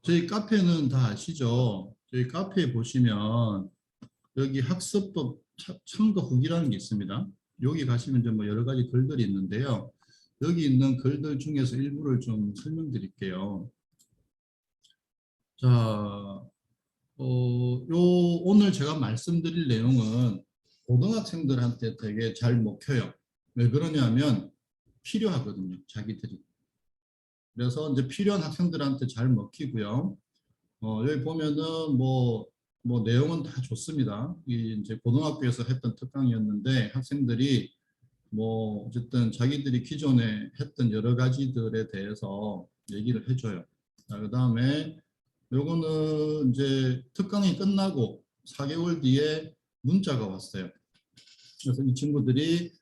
저희 카페는 다 아시죠? 저희 카페에 보시면 여기 학습법 참고 후기라는 게 있습니다. 여기 가시면 이제 뭐 여러 가지 글들이 있는데요. 여기 있는 글들 중에서 일부를 좀 설명드릴게요. 자, 오늘 제가 말씀드릴 내용은 고등학생들한테 되게 잘 먹혀요. 왜 그러냐면 필요하거든요, 자기들이. 그래서 이제 필요한 학생들한테 잘 먹히고요. 여기 보면은 뭐 내용은 다 좋습니다. 이 이제 고등학교에서 했던 특강이었는데 학생들이 뭐 어쨌든 자기들이 기존에 했던 여러 가지들에 대해서 얘기를 해줘요. 자, 그다음에 요거는 이제 특강이 끝나고 4개월 뒤에 문자가 왔어요. 그래서 이 친구들이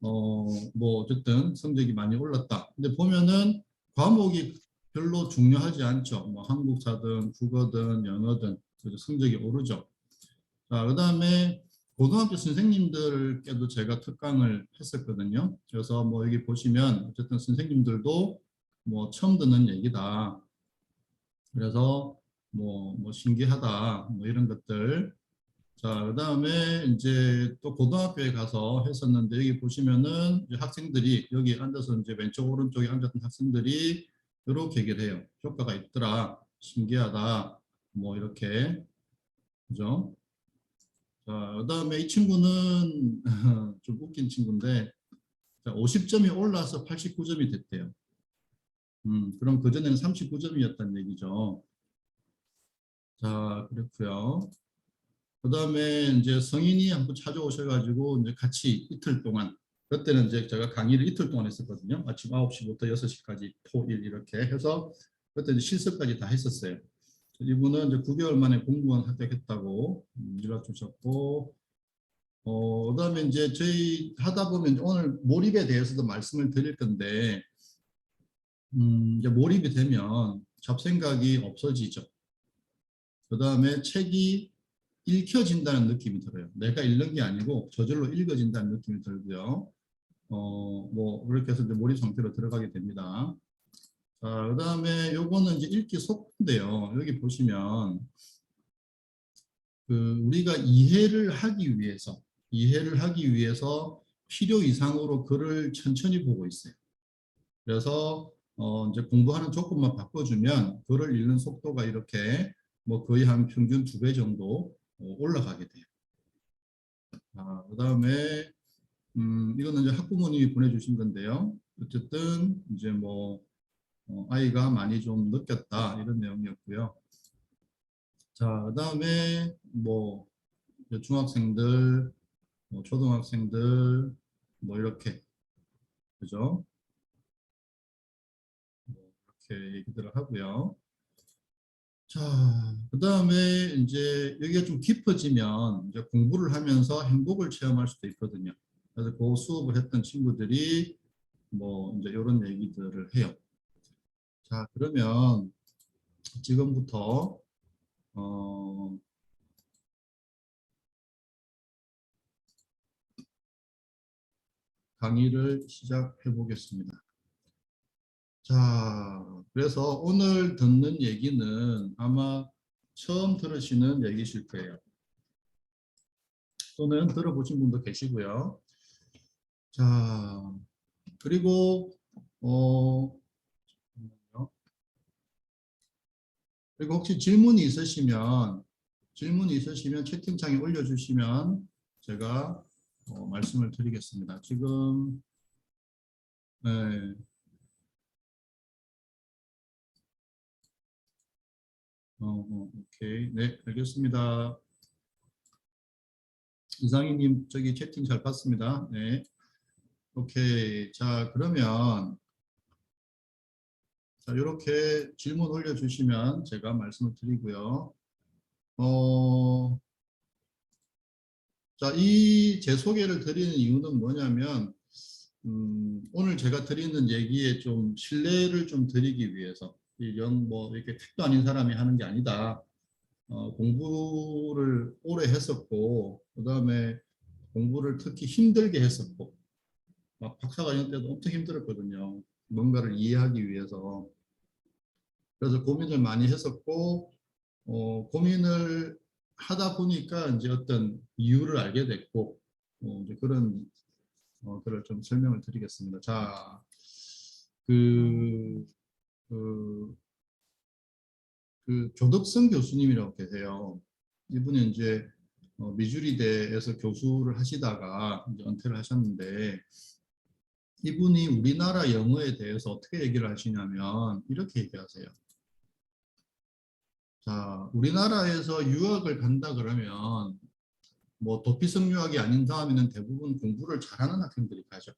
뭐 어쨌든 성적이 많이 올랐다. 근데 보면은 과목이 별로 중요하지 않죠. 뭐 한국사든 국어든 영어든 그래서 성적이 오르죠. 자, 그다음에 고등학교 선생님들께도 제가 특강을 했었거든요. 그래서 뭐 여기 보시면 어쨌든 선생님들도 뭐 처음 듣는 얘기다. 그래서 뭐 신기하다. 뭐 이런 것들. 자, 그다음에 이제 또 고등학교에 가서 했었는데 여기 보시면은 이제 학생들이 여기 앉아서 이제 왼쪽 오른쪽에 앉았던 학생들이 이렇게 얘기를 해요. 효과가 있더라. 신기하다. 뭐 이렇게. 그죠? 자, 그다음에 이 친구는 좀 웃긴 친구인데 50점이 올라서 89점이 됐대요. 그럼 그전에는 39점이었다는 얘기죠. 자, 그렇고요. 그다음에 이제 성인이 한번 찾아오셔가지고 이제 같이 이틀 동안 그때는 이제 제가 강의를 이틀 동안 했었거든요. 아침 9시부터 6시까지 토일 이렇게 해서 그때 이제 실습까지 다 했었어요. 이분은 이제 9개월 만에 공무원 합격했다고 연락 주셨고 그다음에 이제 저희 하다 보면 이제 오늘 몰입에 대해서도 말씀을 드릴 건데 이제 몰입이 되면 잡생각이 없어지죠. 그다음에 책이 읽혀진다는 느낌이 들어요. 내가 읽는 게 아니고 저절로 읽어진다는 느낌이 들고요. 뭐 그렇게 해서 이제 몰입 상태로 들어가게 됩니다. 자, 그다음에 요거는 이제 읽기 속도인데요. 여기 보시면 그 우리가 이해를 하기 위해서 필요 이상으로 글을 천천히 보고 있어요. 그래서 이제 공부하는 조건만 바꿔주면 글을 읽는 속도가 이렇게 뭐 거의 한 평균 2배 정도 올라가게 돼요. 그다음에 이거는 이제 학부모님이 보내주신 건데요. 어쨌든 이제 뭐 아이가 많이 좀 느꼈다 이런 내용이었고요. 자, 그다음에 뭐 중학생들, 뭐 초등학생들 뭐 이렇게 그죠? 뭐 이렇게 얘기들을 하고요. 자, 그다음에 이제 여기가 좀 깊어지면 이제 공부를 하면서 행복을 체험할 수도 있거든요. 그래서 그 수업을 했던 친구들이 뭐 이제 이런 얘기들을 해요. 자, 그러면 지금부터 어, 강의를 시작해 보겠습니다. 자, 그래서 오늘 듣는 얘기는 아마 처음 들으시는 얘기실 거예요. 또는 들어보신 분도 계시고요. 자, 그리고 어, 그리고 혹시 질문이 있으시면 채팅창에 올려주시면 제가 말씀을 드리겠습니다. 지금 네, 오케이, 네, 알겠습니다. 이상희님 저기 채팅 잘 봤습니다. 네, 오케이. 자, 그러면 자 이렇게 질문 올려주시면 제가 말씀을 드리고요. 어, 자, 이 제 소개를 드리는 이유는 뭐냐면 오늘 제가 드리는 얘기에 좀 신뢰를 좀 드리기 위해서 뭐 이렇게 택도 아닌 사람이 하는 게 아니다. 공부를 오래 했었고 그다음에 공부를 특히 힘들게 했었고 막 박사과정 때도 엄청 힘들었거든요. 뭔가를 이해하기 위해서. 그래서 고민을 많이 했었고, 고민을 하다 보니까 이제 어떤 이유를 알게 됐고, 이제 그런 글을 좀 설명을 드리겠습니다. 자, 그, 그, 그 조덕성 교수님이라고 계세요. 이분이 이제 미주리대에서 교수를 하시다가 이제 은퇴를 하셨는데, 이분이 우리나라 영어에 대해서 어떻게 얘기를 하시냐면 이렇게 얘기하세요. 자, 우리나라에서 유학을 간다 그러면 뭐 도피성 유학이 아닌 다음에는 대부분 공부를 잘하는 학생들이 가죠.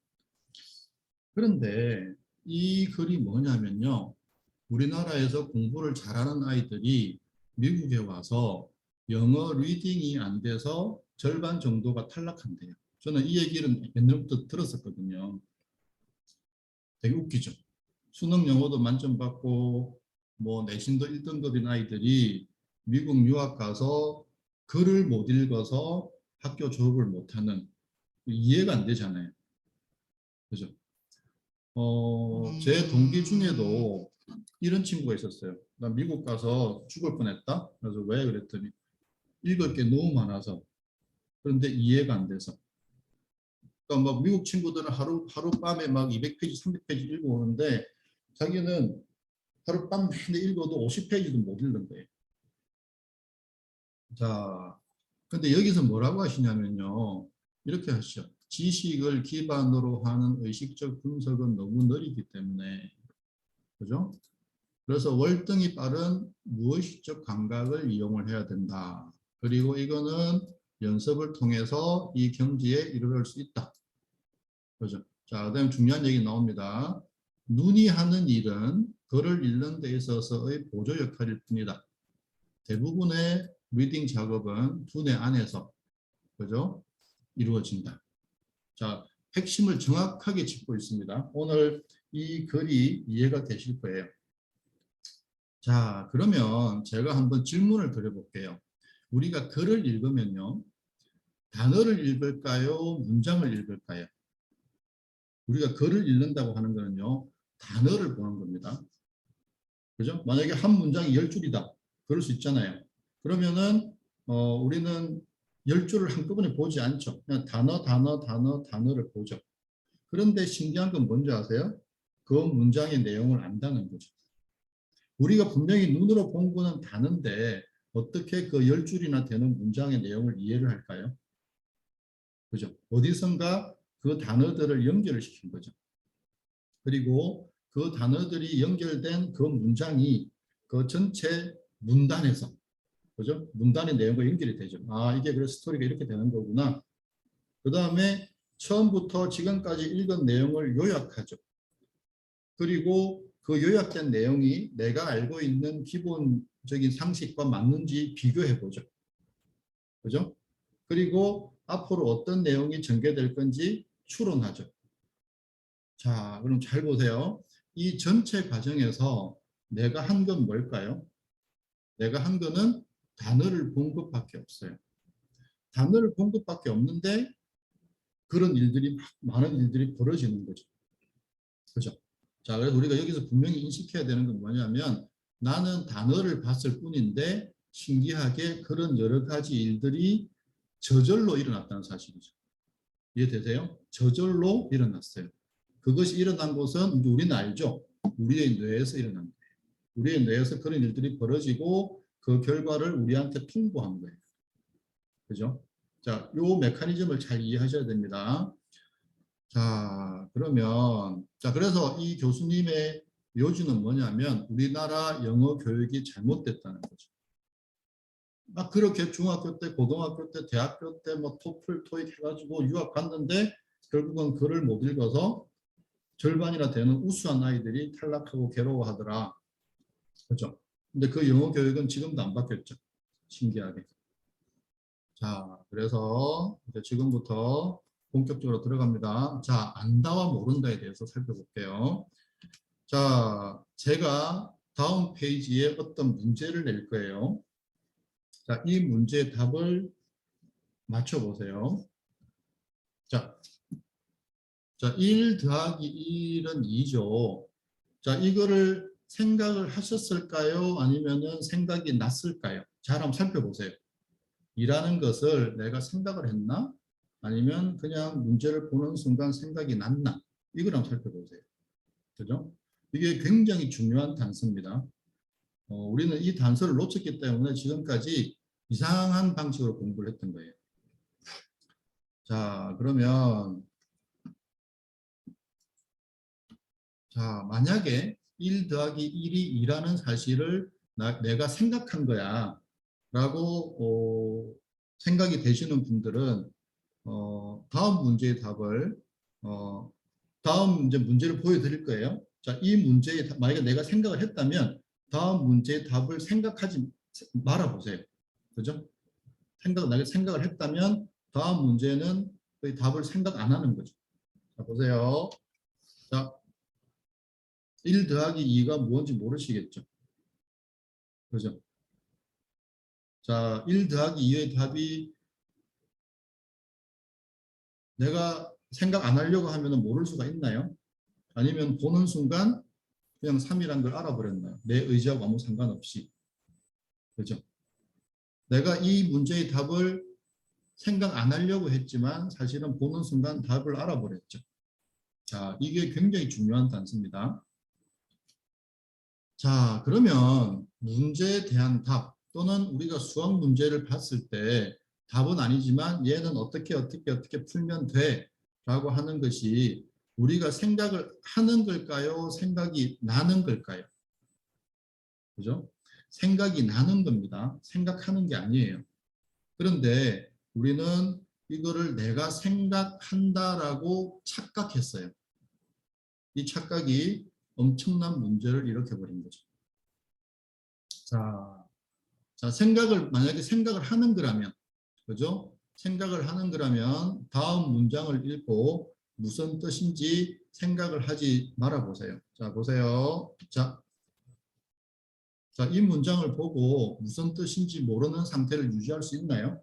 그런데 이 글이 뭐냐면요. 우리나라에서 공부를 잘하는 아이들이 미국에 와서 영어 리딩이 안 돼서 절반 정도가 탈락한대요. 저는 이 얘기를 옛날부터 들었었거든요. 되게 웃기죠. 수능 영어도 만점 받고 뭐 내신도 1등급인 아이들이 미국 유학 가서 글을 못 읽어서 학교 졸업을 못하는, 이해가 안 되잖아요. 그죠? 제 동기 중에도 이런 친구가 있었어요. 나 미국 가서 죽을 뻔했다. 그래서 왜 그랬더니 읽을 게 너무 많아서, 그런데 이해가 안 돼서. 그러니까 막 미국 친구들은 하룻밤에 막 200페이지, 300페이지 읽어오는데 자기는 하룻밤 내내 읽어도 50페이지도 못 읽는 거예요. 자, 근데 여기서 뭐라고 하시냐면요. 이렇게 하시죠. 지식을 기반으로 하는 의식적 분석은 너무 느리기 때문에, 그죠? 그래서 월등히 빠른 무의식적 감각을 이용을 해야 된다. 그리고 이거는 연습을 통해서 이 경지에 이르를 수 있다. 그죠? 자, 그다음 중요한 얘기 나옵니다. 눈이 하는 일은 글을 읽는 데 있어서의 보조 역할일 뿐이다. 대부분의 리딩 작업은 두뇌 안에서, 그죠? 이루어진다. 자, 핵심을 정확하게 짚고 있습니다. 오늘 이 글이 이해가 되실 거예요. 자, 그러면 제가 한번 질문을 드려볼게요. 우리가 글을 읽으면요, 단어를 읽을까요? 문장을 읽을까요? 우리가 글을 읽는다고 하는 거는요, 단어를 보는 겁니다. 그죠? 만약에 한 문장이 10줄이다. 그럴 수 있잖아요. 그러면은 우리는 10줄을 한꺼번에 보지 않죠. 그냥 단어를 보죠. 그런데 신기한 건 뭔지 아세요? 그 문장의 내용을 안다는 거죠. 우리가 분명히 눈으로 본 거는 다른데 어떻게 그 10줄이나 되는 문장의 내용을 이해를 할까요? 그죠? 어디선가 그 단어들을 연결을 시킨 거죠. 그리고 그 단어들이 연결된 그 문장이 그 전체 문단에서, 그죠? 문단의 내용과 연결이 되죠. 아, 이게 그래서 스토리가 이렇게 되는 거구나. 그 다음에 처음부터 지금까지 읽은 내용을 요약하죠. 그리고 그 요약된 내용이 내가 알고 있는 기본적인 상식과 맞는지 비교해 보죠. 그죠? 그리고 앞으로 어떤 내용이 전개될 건지 추론하죠. 자, 그럼 잘 보세요. 이 전체 과정에서 내가 한 건 뭘까요? 내가 한 거는 단어를 본 것밖에 없어요. 단어를 본 것밖에 없는데 그런 일들이, 많은 일들이 벌어지는 거죠. 그죠? 자, 그래서 우리가 여기서 분명히 인식해야 되는 건 뭐냐면 나는 단어를 봤을 뿐인데 신기하게 그런 여러 가지 일들이 저절로 일어났다는 사실이죠. 이해되세요? 저절로 일어났어요. 그것이 일어난 것은 우리는 알죠. 우리의 뇌에서 일어난 거예요. 우리의 뇌에서 그런 일들이 벌어지고 그 결과를 우리한테 통보한 거예요. 그죠? 자, 요 메커니즘을 잘 이해하셔야 됩니다. 자, 그러면, 자, 그래서 이 교수님의 요지는 뭐냐면 우리나라 영어 교육이 잘못됐다는 거죠. 막 그렇게 중학교 때, 고등학교 때, 대학교 때 뭐 토플, 토익 해가지고 유학 갔는데 결국은 글을 못 읽어서 절반이나 되는 우수한 아이들이 탈락하고 괴로워하더라. 그렇죠? 근데 그 영어 교육은 지금도 안 바뀌었죠. 신기하게. 자, 그래서 이제 지금부터 본격적으로 들어갑니다. 자, 안다와 모른다에 대해서 살펴볼게요. 자, 제가 다음 페이지에 어떤 문제를 낼 거예요. 자, 이 문제의 답을 맞춰보세요. 자, 1 더하기 1은 2죠. 자, 이거를 생각을 하셨을까요? 아니면은 생각이 났을까요? 잘 한번 살펴보세요. 이라는 것을 내가 생각을 했나? 아니면 그냥 문제를 보는 순간 생각이 났나? 이걸 한번 살펴보세요. 그죠? 이게 굉장히 중요한 단서입니다. 우리는 이 단서를 놓쳤기 때문에 지금까지 이상한 방식으로 공부를 했던 거예요. 자, 그러면 자, 만약에 1 더하기 1이 2라는 사실을 내가 생각한 거야 라고 생각이 되시는 분들은 다음 문제의 답을 다음 이제 문제를 보여드릴 거예요. 자, 이 문제에 만약에 내가 생각을 했다면 다음 문제의 답을 생각하지 말아보세요. 그죠? 생각을 했다면 다음 문제는 그 답을 생각 안 하는 거죠. 자, 보세요. 자, 1 더하기 2가 뭔지 모르시겠죠? 그죠? 자, 1 더하기 2의 답이 내가 생각 안 하려고 하면 모를 수가 있나요? 아니면 보는 순간 그냥 3이란 걸 알아버렸나요? 내 의지하고 아무 상관없이. 그죠? 내가 이 문제의 답을 생각 안 하려고 했지만 사실은 보는 순간 답을 알아버렸죠. 자, 이게 굉장히 중요한 단서입니다. 자, 그러면 문제에 대한 답 또는 우리가 수학 문제를 봤을 때 답은 아니지만 얘는 어떻게 풀면 돼 라고 하는 것이 우리가 생각을 하는 걸까요? 생각이 나는 걸까요? 그죠? 생각이 나는 겁니다. 생각하는 게 아니에요. 그런데 우리는 이거를 내가 생각한다라고 착각했어요. 이 착각이 엄청난 문제를 일으켜버린 거죠. 만약에 생각을 하는 거라면, 그죠? 생각을 하는 거라면 다음 문장을 읽고 무슨 뜻인지 생각을 하지 말아 보세요. 자, 보세요. 자, 이 문장을 보고 무슨 뜻인지 모르는 상태를 유지할 수 있나요?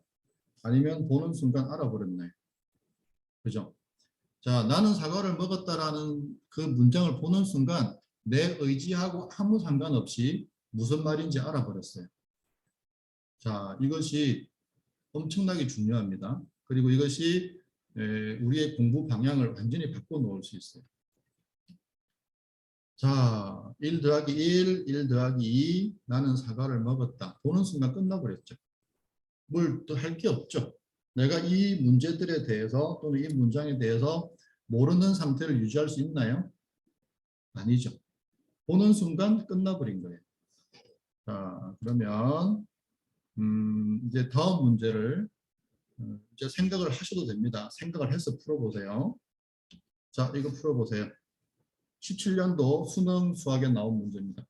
아니면 보는 순간 알아버렸나요? 그죠? 자, 나는 사과를 먹었다라는 그 문장을 보는 순간 내 의지하고 아무 상관없이 무슨 말인지 알아버렸어요. 자, 이것이 엄청나게 중요합니다. 그리고 이것이 우리의 공부 방향을 완전히 바꿔놓을 수 있어요. 자, 1 더하기 1 더하기 2, 나는 사과를 먹었다. 보는 순간 끝나버렸죠. 뭘 또 할 게 없죠. 내가 이 문제들에 대해서 또는 이 문장에 대해서 모르는 상태를 유지할 수 있나요? 아니죠. 보는 순간 끝나버린 거예요. 자, 그러면 이제 다음 문제를 이제 생각을 하셔도 됩니다. 생각을 해서 풀어보세요. 자, 이거 풀어보세요. 17년도 수능 수학에 나온 문제입니다.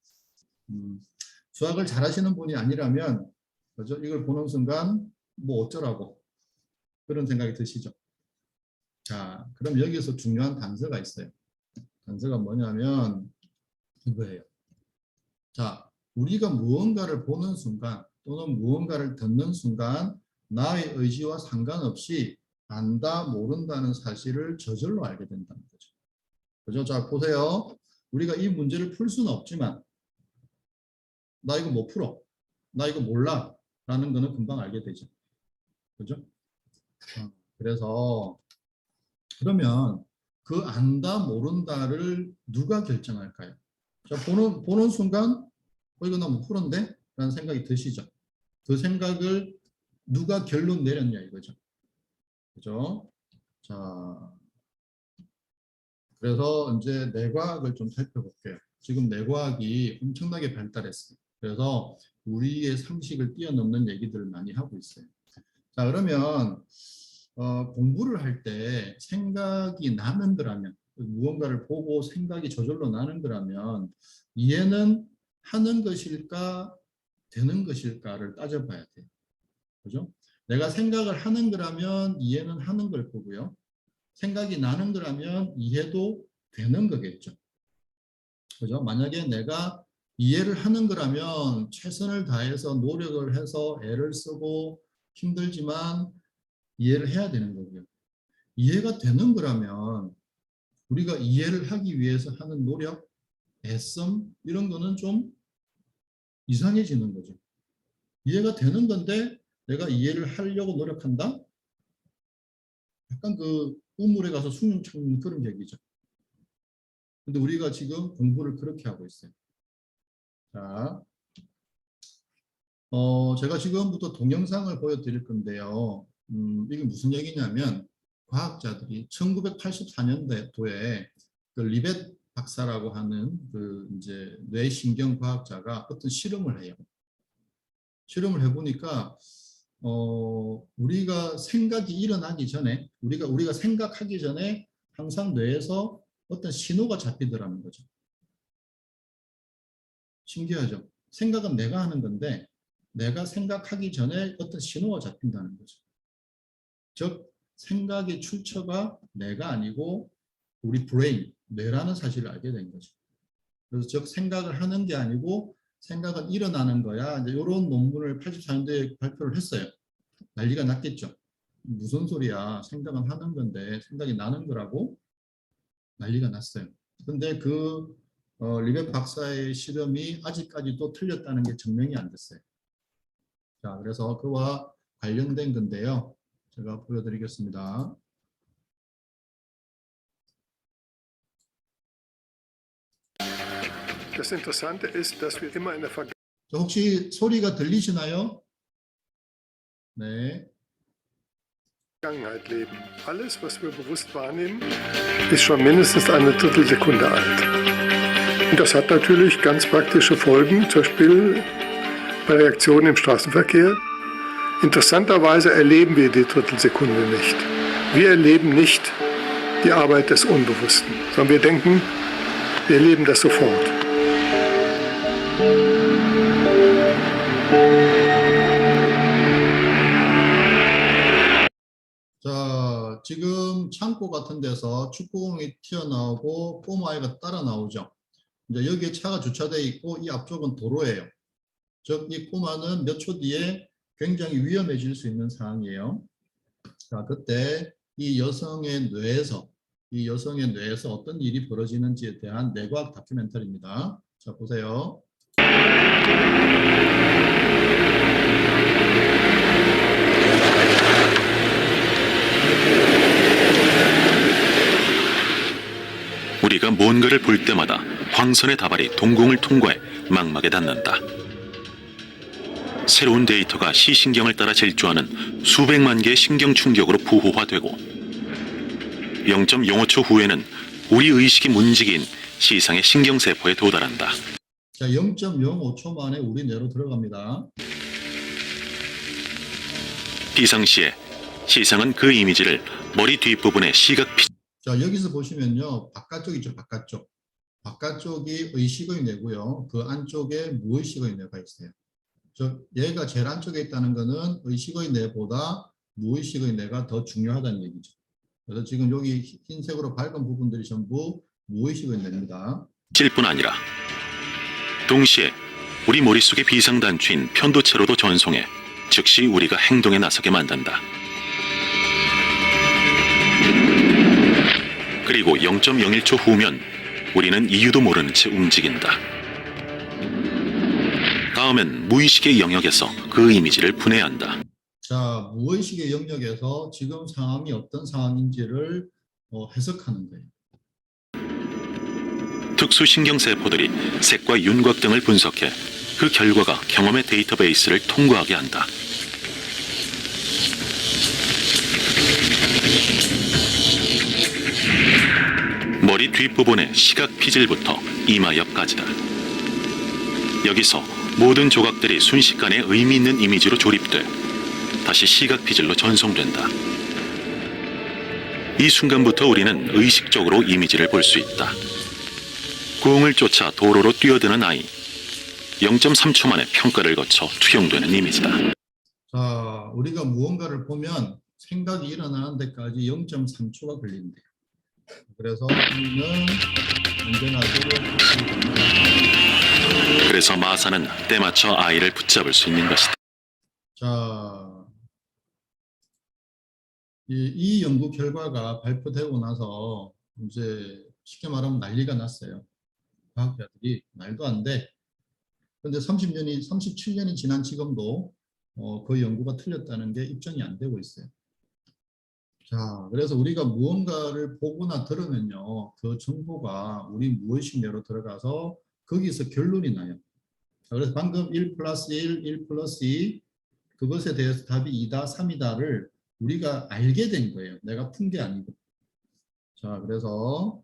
수학을 잘하시는 분이 아니라면 그죠? 이걸 보는 순간 뭐 어쩌라고 그런 생각이 드시죠. 자, 그럼 여기서 중요한 단서가 있어요. 단서가 뭐냐면 이거예요. 자, 우리가 무언가를 보는 순간 또는 무언가를 듣는 순간 나의 의지와 상관없이 안다, 모른다는 사실을 저절로 알게 된다는 거죠. 그죠? 자, 보세요. 우리가 이 문제를 풀 수는 없지만 나 이거 못 풀어. 나 이거 몰라. 라는 거는 금방 알게 되죠. 그죠? 그래서 그러면 그 안다, 모른다를 누가 결정할까요? 자, 보는 순간 이거 나 못 풀었는데? 라는 생각이 드시죠. 그 생각을 누가 결론 내렸냐 이거죠. 그죠? 자, 그래서 이제 뇌과학을 좀 살펴볼게요. 지금 뇌과학이 엄청나게 발달했어요. 그래서 우리의 상식을 뛰어넘는 얘기들을 많이 하고 있어요. 자, 그러면 공부를 할 때 생각이 나는 거라면 무언가를 보고 생각이 저절로 나는 거라면 이해는 하는 것일까 되는 것일까를 따져봐야 돼요. 그죠? 내가 생각을 하는 거라면 이해는 하는 걸 거고요. 생각이 나는 거라면 이해도 되는 거겠죠. 그죠? 만약에 내가 이해를 하는 거라면 최선을 다해서 노력을 해서 애를 쓰고 힘들지만 이해를 해야 되는 거고요. 이해가 되는 거라면 우리가 이해를 하기 위해서 하는 노력, 애씀 이런 거는 좀 이상해지는 거죠. 이해가 되는 건데 내가 이해를 하려고 노력한다? 약간 그 우물에 가서 숭늉 찾는 그런 격이죠. 근데 우리가 지금 공부를 그렇게 하고 있어요. 자, 제가 지금부터 동영상을 보여드릴 건데요. 이게 무슨 얘기냐면 과학자들이 1984년도에 그 리벳 박사라고 하는 그 이제 뇌신경 과학자가 어떤 실험을 해요. 실험을 해보니까 우리가 생각이 일어나기 전에 우리가 생각하기 전에 항상 뇌에서 어떤 신호가 잡히더라는 거죠. 신기하죠? 생각은 내가 하는 건데 내가 생각하기 전에 어떤 신호가 잡힌다는 거죠. 즉 생각의 출처가 내가 아니고 우리 브레인, 뇌라는 사실을 알게 된 거죠. 그래서 즉 생각을 하는 게 아니고 생각은 일어나는 거야. 이제 이런 논문을 84년도에 발표를 했어요. 난리가 났겠죠. 무슨 소리야? 생각은 하는 건데 생각이 나는 거라고 난리가 났어요. 근데 그 리벳 박사의 실험이 아직까지도 틀렸다는 게 증명이 안 됐어요. 자, 그래서 그와 관련된 건데요. 제가 보여드리겠습니다. Das Interessante ist, dass wir immer in der 혹시 소리가 들리시나요? 네. Vergangenheit leben. Alles, was wir bewusst wahrnehmen, ist schon mindestens eine Drittelsekunde alt. Und das hat natürlich ganz praktische Folgen, zum Beispiel bei Reaktionen im Straßenverkehr. Interessanterweise erleben wir die Drittelsekunde nicht. Wir erleben nicht die Arbeit des Unbewussten, sondern wir denken, wir erleben das sofort. 자, 지금 창고 같은 데서 축구공이 튀어나오고 꼬마아이가 따라 나오죠. 이제 여기에 차가 주차되어 있고 이 앞쪽은 도로예요. 즉, 이 꼬마는 몇 초 뒤에 굉장히 위험해질 수 있는 상황이에요. 자, 그때 이 여성의 뇌에서 어떤 일이 벌어지는지에 대한 뇌과학 다큐멘터리입니다. 자, 보세요. 우리가 뭔가를 볼 때마다 광선의 다발이 동공을 통과해 망막에 닿는다. 새로운 데이터가 시신경을 따라 질주하는 수백만 개의 신경 충격으로 부호화되고 0.05초 후에는 우리 의식이 문지기인 시상의 신경세포에 도달한다. 자, 0.05초 만에 우리 뇌로 들어갑니다. 비상시에 시상은 그 이미지를 머리 뒷부분의 시각 피... 자, 여기서 보시면요. 바깥쪽이죠, 바깥쪽. 바깥쪽이 의식의 뇌고요. 그 안쪽에 무의식의 뇌가 있어요. 즉, 얘가 제일 안쪽에 있다는 것은 의식의 뇌보다 무의식의 뇌가 더 중요하다는 얘기죠. 그래서 지금 여기 흰색으로 밝은 부분들이 전부 무의식의 뇌입니다. 질 뿐 아니라 동시에 우리 머릿속의 비상단추인 편도체로도 전송해 즉시 우리가 행동에 나서게 만든다. 그리고 0.01초 후면 우리는 이유도 모르는 채 움직인다. 다음엔 무의식의 영역에서 그 이미지를 분해한다. 자, 무의식의 영역에서 지금 상황이 어떤 상황인지를 해석하는 거예요. 특수신경세포들이 색과 윤곽 등을 분석해 그 결과가 경험의 데이터베이스를 통과하게 한다. 머리 뒷부분의 시각 피질부터 이마 옆까지다. 여기서 모든 조각들이 순식간에 의미 있는 이미지로 조립돼 다시 시각 피질로 전송된다. 이 순간부터 우리는 의식적으로 이미지를 볼 수 있다. 공을 쫓아 도로로 뛰어드는 아이. 0.3초 만에 평가를 거쳐 투영되는 이미지다. 자, 우리가 무언가를 보면 생각이 일어나는 데까지 0.3초가 걸린대요. 그래서 우리는 언제나 그래서 마사는 때맞춰 아이를 붙잡을 수 있는 것이다. 자, 이 연구 결과가 발표되고 나서 이제 쉽게 말하면 난리가 났어요. 과학자들이 말도 안 돼. 그런데 37년이 지난 지금도 그 연구가 틀렸다는 게 입증이 안 되고 있어요. 자, 그래서 우리가 무언가를 보거나 들으면요, 그 정보가 우리 무의식내로 들어가서 거기서 결론이 나요. 자, 그래서 방금 1 플러스 1, 1 플러스 2, 그것에 대해서 답이 2다, 3이다를 우리가 알게 된 거예요. 내가 푼 게 아니고. 자, 그래서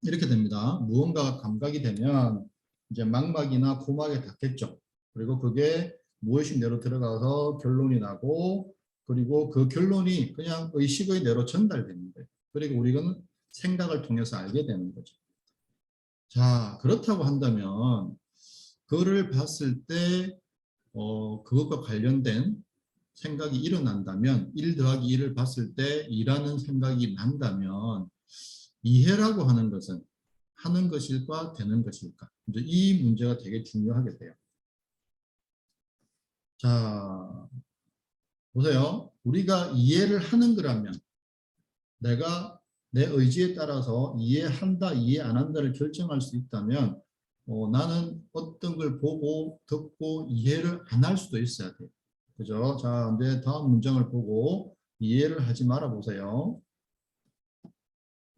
이렇게 됩니다. 무언가가 감각이 되면 이제 망막이나 고막에 닿겠죠. 그리고 그게 무의식 내로 들어가서 결론이 나고, 그리고 그 결론이 그냥 의식의 내로 전달되는 거예요. 그리고 우리는 생각을 통해서 알게 되는 거죠. 자, 그렇다고 한다면 그거를 봤을 때 그것과 관련된 생각이 일어난다면 1 더하기 1을 봤을 때 2라는 생각이 난다면 이해라고 하는 것은 하는 것일까 되는 것일까? 이제 이 문제가 되게 중요하게 돼요. 자, 보세요. 우리가 이해를 하는 거라면 내가 내 의지에 따라서 이해한다, 이해 안 한다를 결정할 수 있다면 나는 어떤 걸 보고 듣고 이해를 안 할 수도 있어야 돼요. 그죠? 자, 이제 다음 문장을 보고 이해를 하지 말아 보세요.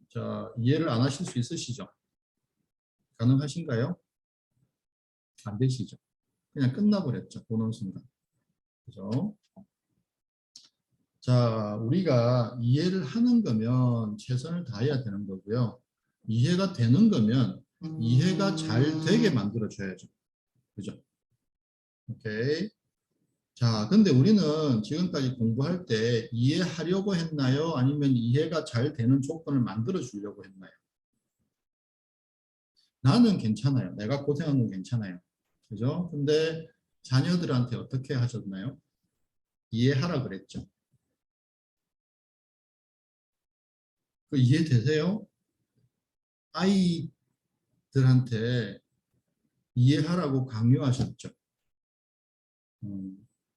자, 이해를 안 하실 수 있으시죠? 가능하신가요? 안 되시죠? 그냥 끝나버렸죠. 보는 순간. 그죠? 자, 우리가 이해를 하는 거면 최선을 다해야 되는 거고요. 이해가 되는 거면 이해가 잘 되게 만들어줘야죠. 그죠? 오케이. 자, 근데 우리는 지금까지 공부할 때 이해하려고 했나요? 아니면 이해가 잘 되는 조건을 만들어 주려고 했나요? 나는 괜찮아요. 내가 고생한 건 괜찮아요. 그죠? 근데 자녀들한테 어떻게 하셨나요? 이해하라 그랬죠. 그 이해되세요? 아이들한테 이해하라고 강요하셨죠.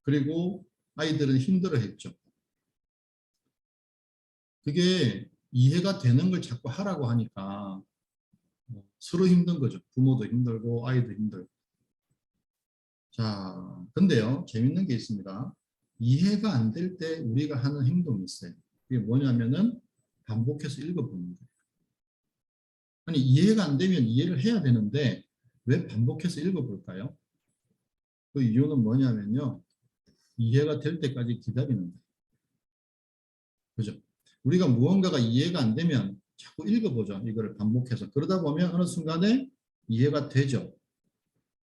그리고 아이들은 힘들어했죠. 그게 이해가 되는 걸 자꾸 하라고 하니까 서로 힘든 거죠. 부모도 힘들고 아이도 힘들고. 자, 근데요, 재밌는 게 있습니다. 이해가 안 될 때 우리가 하는 행동이 있어요. 그게 뭐냐면은 반복해서 읽어보는 거예요. 아니, 이해가 안 되면 이해를 해야 되는데 왜 반복해서 읽어볼까요? 그 이유는 뭐냐면요, 이해가 될 때까지 기다리는 거예요. 그죠? 우리가 무언가가 이해가 안 되면 자꾸 읽어보죠. 이거를 반복해서. 그러다 보면 어느 순간에 이해가 되죠.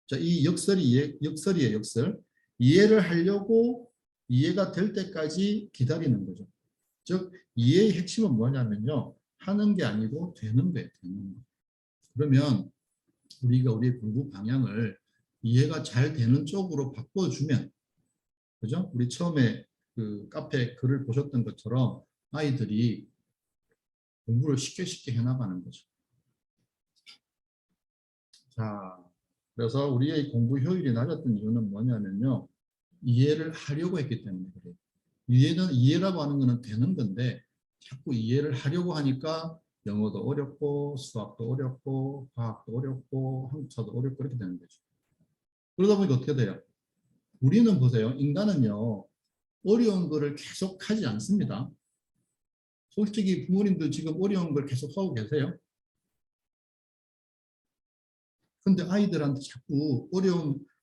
자, 이 역설이에요, 역설. 이해를 하려고 이해가 될 때까지 기다리는 거죠. 즉, 이해의 핵심은 뭐냐면요, 하는 게 아니고 되는 거예요, 되는 거. 그러면 우리가 우리의 공부 방향을 이해가 잘 되는 쪽으로 바꿔주면, 그죠? 우리 처음에 그 카페 글을 보셨던 것처럼 아이들이 공부를 쉽게 해나가는 거죠. 자, 그래서 우리의 공부 효율이 낮았던 이유는 뭐냐면요, 이해를 하려고 했기 때문에 그래요. 이해라고 하는 거는 되는 건데 자꾸 이해를 하려고 하니까 영어도 어렵고 수학도 어렵고 과학도 어렵고 한국사도 어렵고 이렇게 되는 거죠. 그러다 보니까 어떻게 돼요? 우리는 보세요. 인간은요, 어려운 거를 계속 하지 않습니다. 솔직히 부모님들 지금 어려운 걸 계속 하고 계세요? 근데 아이들한테 자꾸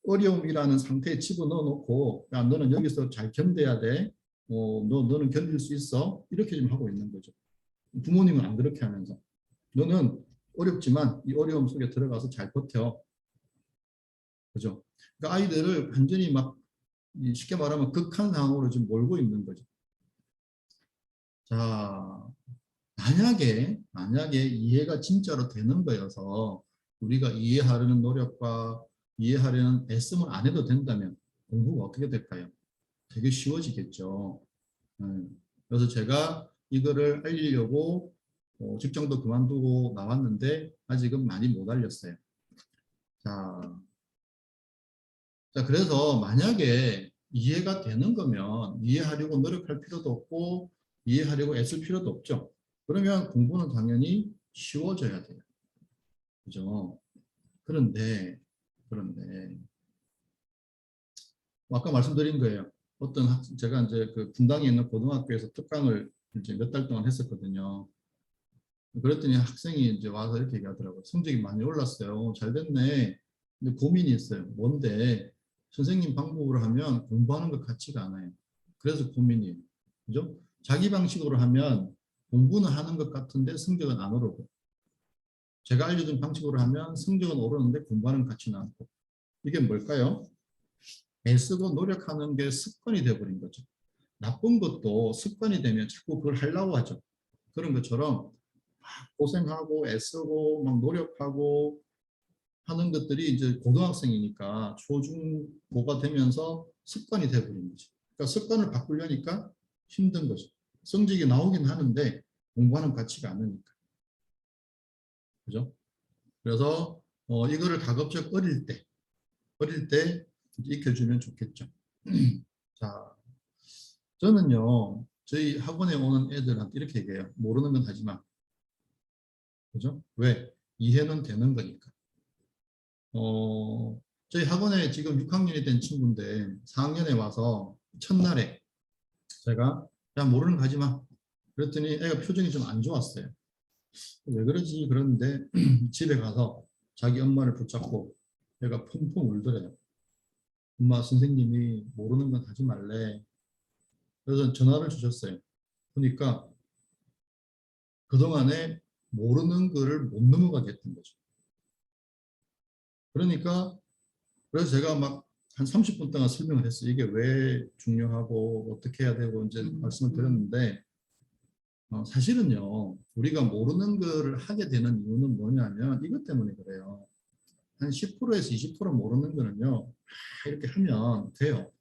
어려움이라는 상태에 집어넣어 놓고, 야, 너는 여기서 잘 견뎌야 돼. 너는 견딜 수 있어. 이렇게 좀 하고 있는 거죠. 부모님은 안 그렇게 하면서. 너는 어렵지만 이 어려움 속에 들어가서 잘 버텨. 그죠? 그러니까 아이들을 완전히 막 쉽게 말하면 극한 상황으로 좀 몰고 있는 거죠. 자, 만약에 이해가 진짜로 되는 거여서 우리가 이해하려는 노력과 이해하려는 애씀을 안 해도 된다면 공부가 어떻게 될까요? 되게 쉬워지겠죠. 그래서 제가 이거를 알리려고 직장도 그만두고 나왔는데 아직은 많이 못 알렸어요. 자, 그래서 만약에 이해가 되는 거면 이해하려고 노력할 필요도 없고 이해하려고 애쓸 필요도 없죠. 그러면 공부는 당연히 쉬워져야 돼요. 그죠? 그런데 아까 말씀드린 거예요. 제가 이제 그 분당에 있는 고등학교에서 특강을 이제 몇 달 동안 했었거든요. 그랬더니 학생이 이제 와서 이렇게 얘기하더라고요. 성적이 많이 올랐어요. 잘 됐네. 근데 고민이 있어요. 뭔데? 선생님 방법으로 하면 공부하는 것 같지가 않아요. 그래서 고민이에요. 그죠? 자기 방식으로 하면 공부는 하는 것 같은데 성적은 안 오르고, 제가 알려준 방식으로 하면 성적은 오르는데 공부하는 것 같지는 않고. 이게 뭘까요? 애쓰고 노력하는 게 습관이 되어버린 거죠. 나쁜 것도 습관이 되면 자꾸 그걸 하려고 하죠. 그런 것처럼 막 고생하고 애쓰고 막 노력하고 하는 것들이 이제 고등학생이니까 초중고가 되면서 습관이 되어버린 거죠. 그러니까 습관을 바꾸려니까 힘든 거죠. 성적이 나오긴 하는데 공부하는 가치가 않으니까. 그죠? 그래서 이거를 가급적 어릴 때 익혀주면 좋겠죠. 자, 저는요, 저희 학원에 오는 애들한테 이렇게 얘기해요. 모르는 건 하지 마. 그죠? 왜? 이해는 되는 거니까. 저희 학원에 지금 6학년이 된 친구인데 4학년에 와서 첫날에 제가 야, 모르는 거 하지 마. 그랬더니 애가 표정이 좀 안 좋았어요. 왜 그러지? 그러는데 집에 가서 자기 엄마를 붙잡고 애가 펑펑 울더래요. 엄마, 선생님이 모르는 건 하지 말래. 그래서 전화를 주셨어요. 그러니까 그동안에 모르는 거를 못 넘어가게 했던 거죠. 그러니까 그래서 제가 막 한 30분 동안 설명을 했어요. 이게 왜 중요하고 어떻게 해야 되고 이제 말씀을 드렸는데 사실은요. 우리가 모르는 거를 하게 되는 이유는 뭐냐면 이것 때문에 그래요. 한 10%에서 20% 모르는 거는요. 이렇게 하면 돼요.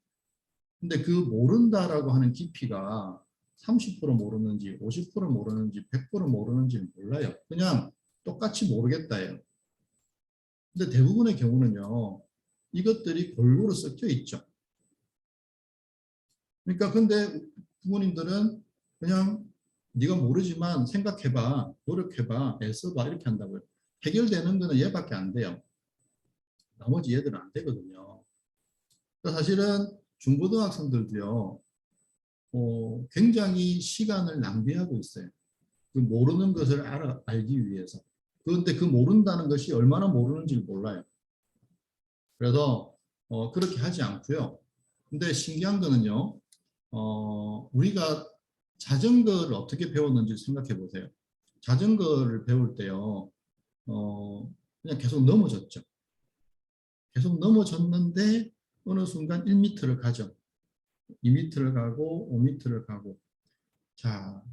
근데 그 모른다라고 하는 깊이가 30% 모르는지 50% 모르는지 100% 모르는지 몰라요. 그냥 똑같이 모르겠다예요. 근데 대부분의 경우는요. 이것들이 골고루 섞여 있죠. 그러니까 근데 부모님들은 그냥 네가 모르지만 생각해봐, 노력해봐, 애써봐 이렇게 한다고요. 해결되는 거는 얘밖에 안 돼요. 나머지 얘들은 안 되거든요. 그러니까 사실은 중고등학생들도요. 굉장히 시간을 낭비하고 있어요. 그 모르는 것을 알기 위해서. 그런데 그 모른다는 것이 얼마나 모르는지 몰라요. 그래서 그렇게 하지 않고요. 근데 신기한 거는요. 우리가 자전거를 어떻게 배웠는지 생각해 보세요. 자전거를 배울 때요. 그냥 계속 넘어졌죠. 계속 넘어졌는데 어느 순간 1m를 가죠. 2m를 가고 5m를 가고. 자,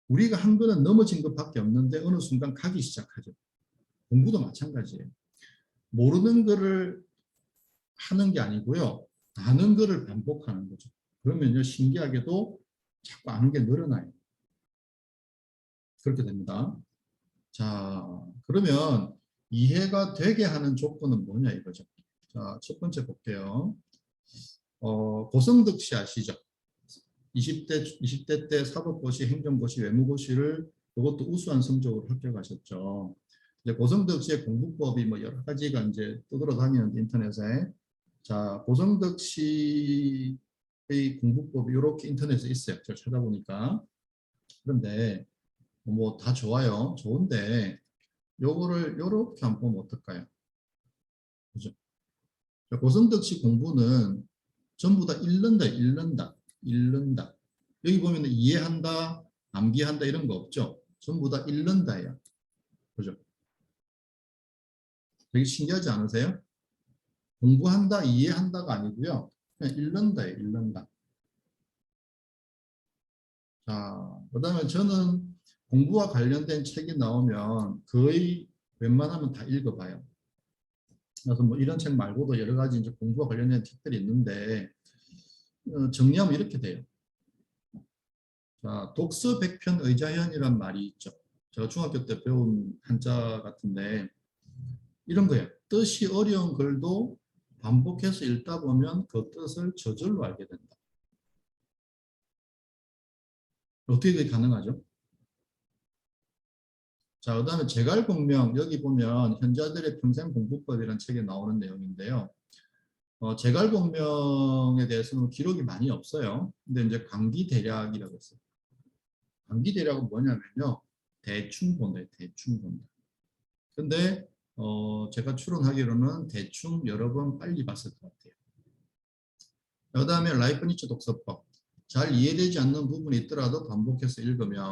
우리가 한 거는 넘어진 것밖에 없는데 어느 순간 가기 시작하죠. 공부도 마찬가지예요. 모르는 거를 하는 게 아니고요. 아는 거를 반복하는 거죠. 그러면요, 신기하게도 자꾸 아는 게 늘어나요. 그렇게 됩니다. 자, 그러면 이해가 되게 하는 조건은 뭐냐 이거죠. 자, 첫 번째 볼게요. 고성득 씨 아시죠? 20대 때 사법고시, 행정고시, 외무고시를 그것도 우수한 성적으로 합격하셨죠. 이제 고성득 씨의 공부법이 뭐 여러 가지가 이제 떠돌아다니는 인터넷에. 자, 고성득 씨의 공부법이 이렇게 인터넷에 있어요. 제가 찾아보니까. 그런데 뭐 다 좋아요. 좋은데 요거를 이렇게 한번 보면 어떨까요? 그죠? 고성득 씨 공부는 전부 다 읽는다. 여기 보면 이해한다, 암기한다 이런 거 없죠? 전부 다 읽는다예요. 그죠? 되게 신기하지 않으세요? 공부한다, 이해한다가 아니고요. 그냥 읽는다예요, 읽는다. 자, 그 다음에 저는 공부와 관련된 책이 나오면 거의 웬만하면 다 읽어봐요. 그래서 뭐 이런 책 말고도 여러 가지 이제 공부와 관련된 책들이 있는데 정리하면 이렇게 돼요. 자, 독서 백편 의자현이란 말이 있죠. 제가 중학교 때 배운 한자 같은데 이런 거예요. 뜻이 어려운 글도 반복해서 읽다 보면 그 뜻을 저절로 알게 된다. 어떻게 그게 가능하죠? 자, 그다음에 재갈공명 여기 보면 현자들의 평생 공부법이라는 책에 나오는 내용인데요. 재갈공명에 대해서는 기록이 많이 없어요. 근데 이제 광기대략이라고 했어요. 광기대략은 뭐냐면요, 대충 본다, 대충 본다. 근데 제가 추론하기로는 대충 여러 번 빨리 봤을 것 같아요. 그다음에 라이프니츠 독서법. 잘 이해되지 않는 부분이 있더라도 반복해서 읽으면,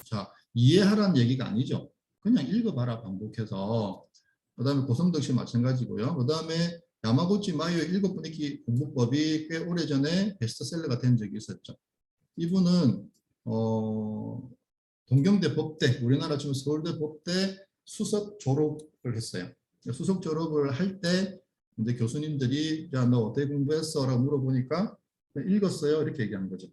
자, 이해하라는 얘기가 아니죠. 그냥 읽어봐라, 반복해서. 그다음에 고성덕 씨 마찬가지고요. 그다음에 야마구치 마요의 7분 읽기 공부법이 꽤 오래전에 베스트셀러가 된 적이 있었죠. 이분은 동경대 법대, 우리나라 지금 서울대 법대 수석 졸업을 했어요. 수석 졸업을 할 때 근데 교수님들이 야, 너 어떻게 공부했어? 라고 물어보니까 읽었어요. 이렇게 얘기하는 거죠.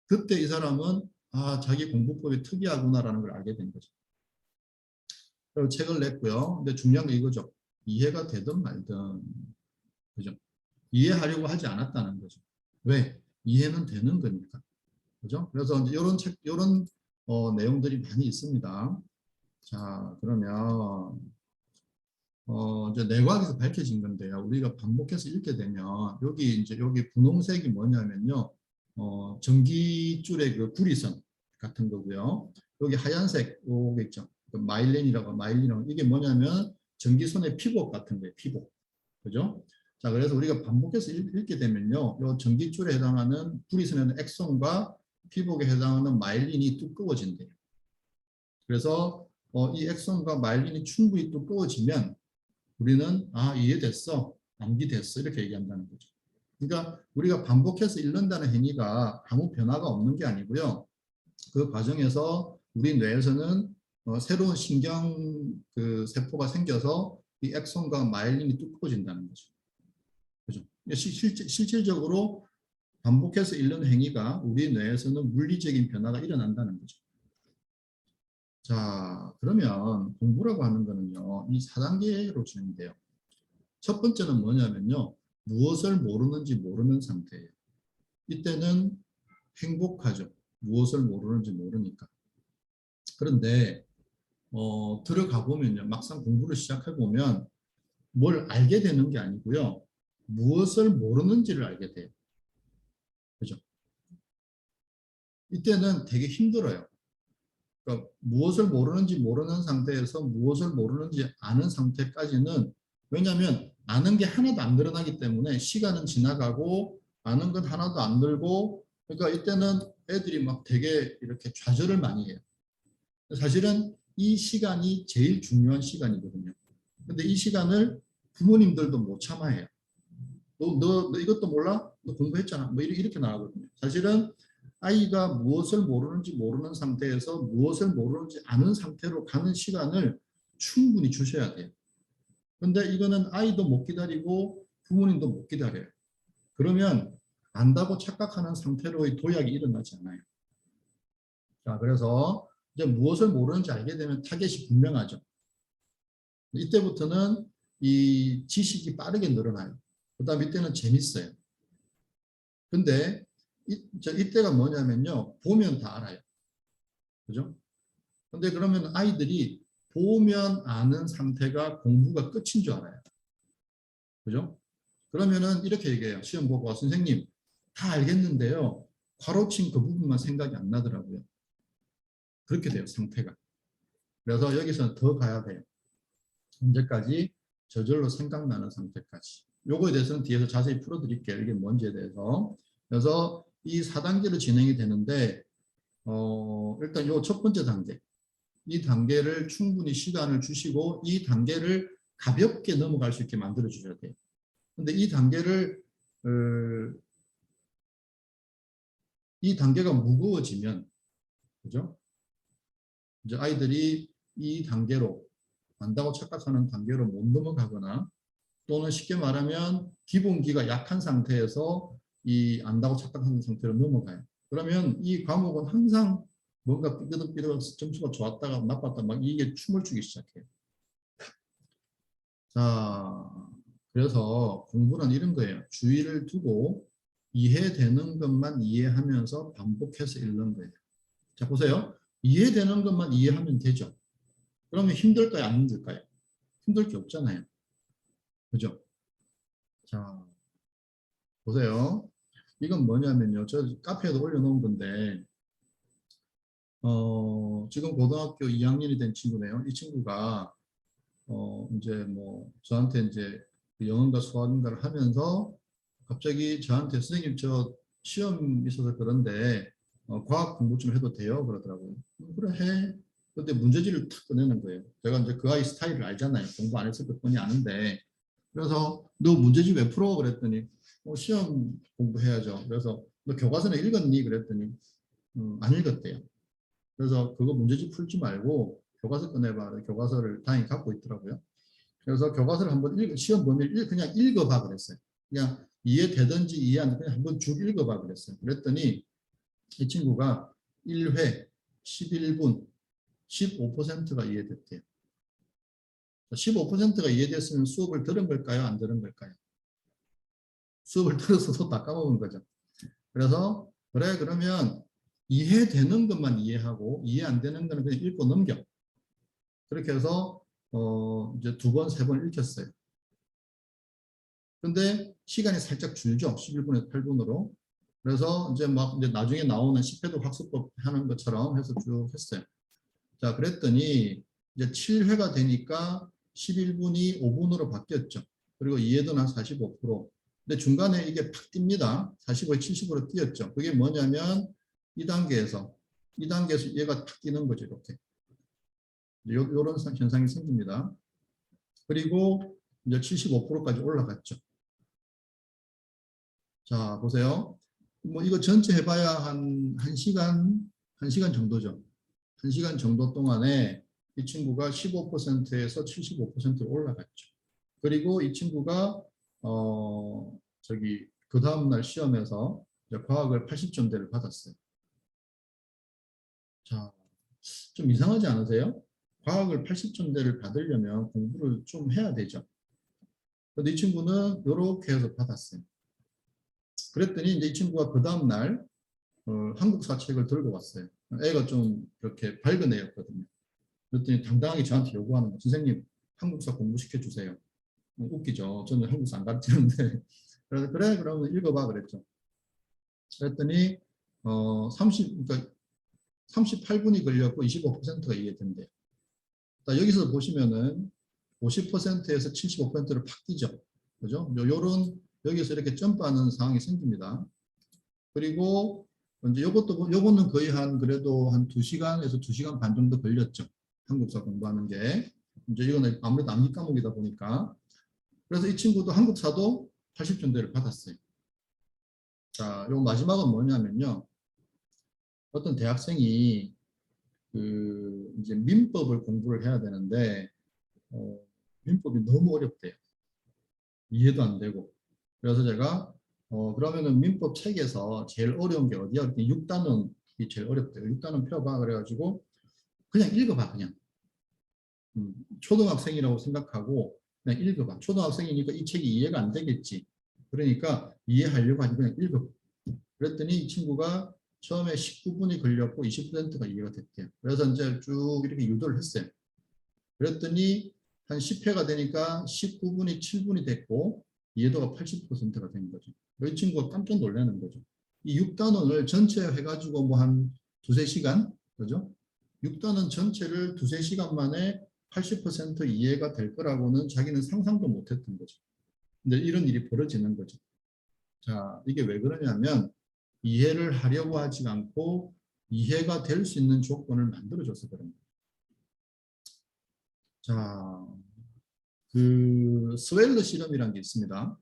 그때 이 사람은 아, 자기 공부법이 특이하구나라는 걸 알게 된 거죠. 그리고 책을 냈고요. 근데 중요한 게 이거죠. 이해가 되든 말든. 그죠? 이해하려고 하지 않았다는 거죠. 왜? 이해는 되는 거니까. 그죠? 그래서 이제 이런 책, 이런 내용들이 많이 있습니다. 자, 그러면 이제 내과학에서 밝혀진 건데요. 우리가 반복해서 읽게 되면 여기 분홍색이 뭐냐면요. 전기줄의 그 구리선 같은 거고요. 여기 하얀색 요게 있죠. 그 마일린이라고 이게 뭐냐면 전기선의 피복 같은 거예요. 피복. 그죠? 자, 그래서 우리가 반복해서 읽게 되면요. 요 전기줄에 해당하는 구리선에는 액손과 피복에 해당하는 마일린이 두꺼워진대요. 그래서 이 액손과 마일린이 충분히 두꺼워지면 우리는 아, 이해됐어, 암기됐어 이렇게 얘기한다는 거죠. 그러니까 우리가 반복해서 읽는다는 행위가 아무 변화가 없는 게 아니고요. 그 과정에서 우리 뇌에서는 새로운 신경 그 세포가 생겨서 이 액손과 마일린이 두꺼워진다는 거죠. 그죠? 실질적으로 반복해서 읽는 행위가 우리 뇌에서는 물리적인 변화가 일어난다는 거죠. 자, 그러면 공부라고 하는 거는요, 이 4단계로 진행돼요. 첫 번째는 뭐냐면요, 무엇을 모르는지 모르는 상태예요. 이때는 행복하죠. 무엇을 모르는지 모르니까. 그런데 들어가 보면요, 막상 공부를 시작해 보면 뭘 알게 되는 게 아니고요, 무엇을 모르는지를 알게 돼요. 그죠? 이때는 되게 힘들어요. 그러니까 무엇을 모르는지 모르는 상태에서 무엇을 모르는지 아는 상태까지는, 왜냐하면 아는 게 하나도 안 늘어나기 때문에 시간은 지나가고 아는 건 하나도 안 늘고, 그러니까 이때는 애들이 막 되게 이렇게 좌절을 많이 해요. 사실은 이 시간이 제일 중요한 시간이거든요. 근데 이 시간을 부모님들도 못 참아해요. 너 이것도 몰라? 너 공부했잖아. 뭐 이렇게 나가거든요. 사실은 아이가 무엇을 모르는지 모르는 상태에서 무엇을 모르는지 아는 상태로 가는 시간을 충분히 주셔야 돼요. 근데 이거는 아이도 못 기다리고 부모님도 못 기다려요. 그러면 안다고 착각하는 상태로의 도약이 일어나지 않아요. 자, 그래서 이제 무엇을 모르는지 알게 되면 타겟이 분명하죠. 이때부터는 이 지식이 빠르게 늘어나요. 그 다음에 이때는 재밌어요. 근데 이때가 뭐냐면요, 보면 다 알아요. 그죠? 근데 그러면 아이들이 보면 아는 상태가 공부가 끝인 줄 알아요. 그죠? 그러면은 이렇게 얘기해요. 시험 보고 선생님 다 알겠는데요, 괄호친 그 부분만 생각이 안 나더라고요. 그렇게 돼요, 상태가. 그래서 여기서는 더 가야 돼요. 언제까지? 저절로 생각나는 상태까지. 요거에 대해서는 뒤에서 자세히 풀어드릴게요. 이게 뭔지에 대해서. 그래서 이 4단계로 진행이 되는데 일단 요 첫 번째 단계, 이 단계를 충분히 시간을 주시고 이 단계를 가볍게 넘어갈 수 있게 만들어 주셔야 돼요. 근데 이 단계가 무거워지면, 그죠? 이제 아이들이 이 단계로, 안다고 착각하는 단계로 못 넘어가거나, 또는 쉽게 말하면 기본기가 약한 상태에서 이 안다고 착각하는 상태로 넘어가요. 그러면 이 과목은 항상 뭔가 삐그덕삐그덕 점수가 좋았다가 나빴다 막 이게 춤을 추기 시작해요. 자, 그래서 공부는 이런 거예요. 주의를 두고 이해되는 것만 이해하면서 반복해서 읽는 거예요. 자, 보세요. 이해되는 것만 이해하면 되죠. 그러면 힘들까요? 안 힘들까요? 힘들 게 없잖아요. 그죠? 자, 보세요. 이건 뭐냐면요. 저 카페에도 올려놓은 건데, 지금 고등학교 2학년이 된 친구네요. 이 친구가, 이제 뭐, 저한테 이제 영어인가 수학인가를 하면서 갑자기 저한테 선생님 저 시험 있어서 그런데 과학 공부 좀 해도 돼요? 그러더라고요. 그래 해. 근데 문제지를 탁 꺼내는 거예요. 제가 이제 그 아이 스타일을 알잖아요. 공부 안 했을 것뿐이 아는데. 그래서 너 문제집 왜 풀어? 그랬더니 시험 공부해야죠. 그래서 너 교과서는 읽었니? 그랬더니 안 읽었대요. 그래서 그거 문제집 풀지 말고 교과서 꺼내봐. 교과서를 다행히 갖고 있더라고요. 그래서 교과서를 한번 시험 범위를 그냥 읽어봐 그랬어요. 그냥 이해되든지 이해 안 되든지 한번 쭉 읽어봐 그랬어요. 그랬더니 이 친구가 1회 11분 15%가 이해됐대요. 15%가 이해됐으면 수업을 들은 걸까요? 안 들은 걸까요? 수업을 들어서도 다 까먹은 거죠. 그래서 그래 그러면 이해되는 것만 이해하고 이해 안 되는 거는 그냥 읽고 넘겨. 그렇게 해서 이제 2번, 3번 읽혔어요. 근데 시간이 살짝 줄죠. 11분에서 8분으로. 그래서 이제 막 이제 나중에 나오는 10회도 학습법 하는 것처럼 해서 쭉 했어요. 자, 그랬더니 이제 7회가 되니까 11분이 5분으로 바뀌었죠. 그리고 이해도는 한 45%. 근데 중간에 이게 팍 뜁니다. 45에 70으로 뛰었죠. 그게 뭐냐면 이 단계에서 얘가 탁 뛰는 거죠. 이렇게. 이런 현상이 생깁니다. 그리고 이제 75%까지 올라갔죠. 자, 보세요. 뭐 이거 전체 해봐야 한 1시간 정도죠. 1시간 정도 동안에 이 친구가 15%에서 75%로 올라갔죠. 그리고 이 친구가 그 다음날 시험에서 과학을 80점대를 받았어요. 자, 좀 이상하지 않으세요? 과학을 80점대를 받으려면 공부를 좀 해야 되죠. 그런데 이 친구는 이렇게 해서 받았어요. 그랬더니 이제 이 친구가 그 다음날 한국사 책을 들고 왔어요. 애가 좀 이렇게 밝은 애였거든요. 그랬더니 당당하게 저한테 요구하는 거예요. 선생님, 한국사 공부시켜 주세요. 웃기죠. 저는 한국사 안 가르치는데. 그래서 그래, 그러면 읽어봐 그랬죠. 그랬더니 38분이 걸렸고 25%가 이해된대요. 자, 여기서 보시면은 50%에서 75%를 팍 뛰죠. 그죠? 여기서 이렇게 점프하는 상황이 생깁니다. 그리고 이제 요거는 거의 그래도 한 2시간에서 2시간 반 정도 걸렸죠. 한국사 공부하는 게. 이제 이거는 아무래도 암기 과목이다 보니까. 그래서 이 친구도 한국사도 80점대를 받았어요. 자, 요 마지막은 뭐냐면요. 어떤 대학생이 이제 민법을 공부를 해야 되는데, 민법이 너무 어렵대요. 이해도 안 되고. 그래서 제가 그러면은 민법 책에서 제일 어려운 게 어디야? 6단원이 제일 어렵대요. 6단원 펴봐. 그래가지고 그냥 읽어봐. 그냥. 초등학생이라고 생각하고 그냥 읽어봐. 초등학생이니까 이 책이 이해가 안 되겠지. 그러니까 이해하려고 하지 그냥 읽어봐. 그랬더니 이 친구가 처음에 19분이 걸렸고 20%가 이해가 됐대요. 그래서 이제 쭉 이렇게 유도를 했어요. 그랬더니 한 10회가 되니까 19분이 7분이 됐고 이해도가 80%가 된 거죠. 이 친구가 깜짝 놀라는 거죠. 이 6단원을 전체 해가지고 뭐 한 2-3시간, 그죠? 6단원 전체를 2-3시간 만에 80% 이해가 될 거라고는 자기는 상상도 못했던 거죠. 근데 이런 일이 벌어지는 거죠. 자, 이게 왜 그러냐면 이해를 하려고 하지 않고 이해가 될 수 있는 조건을 만들어줘서 그런 거예요. 자, 스웰러 실험이라는 게 있습니다.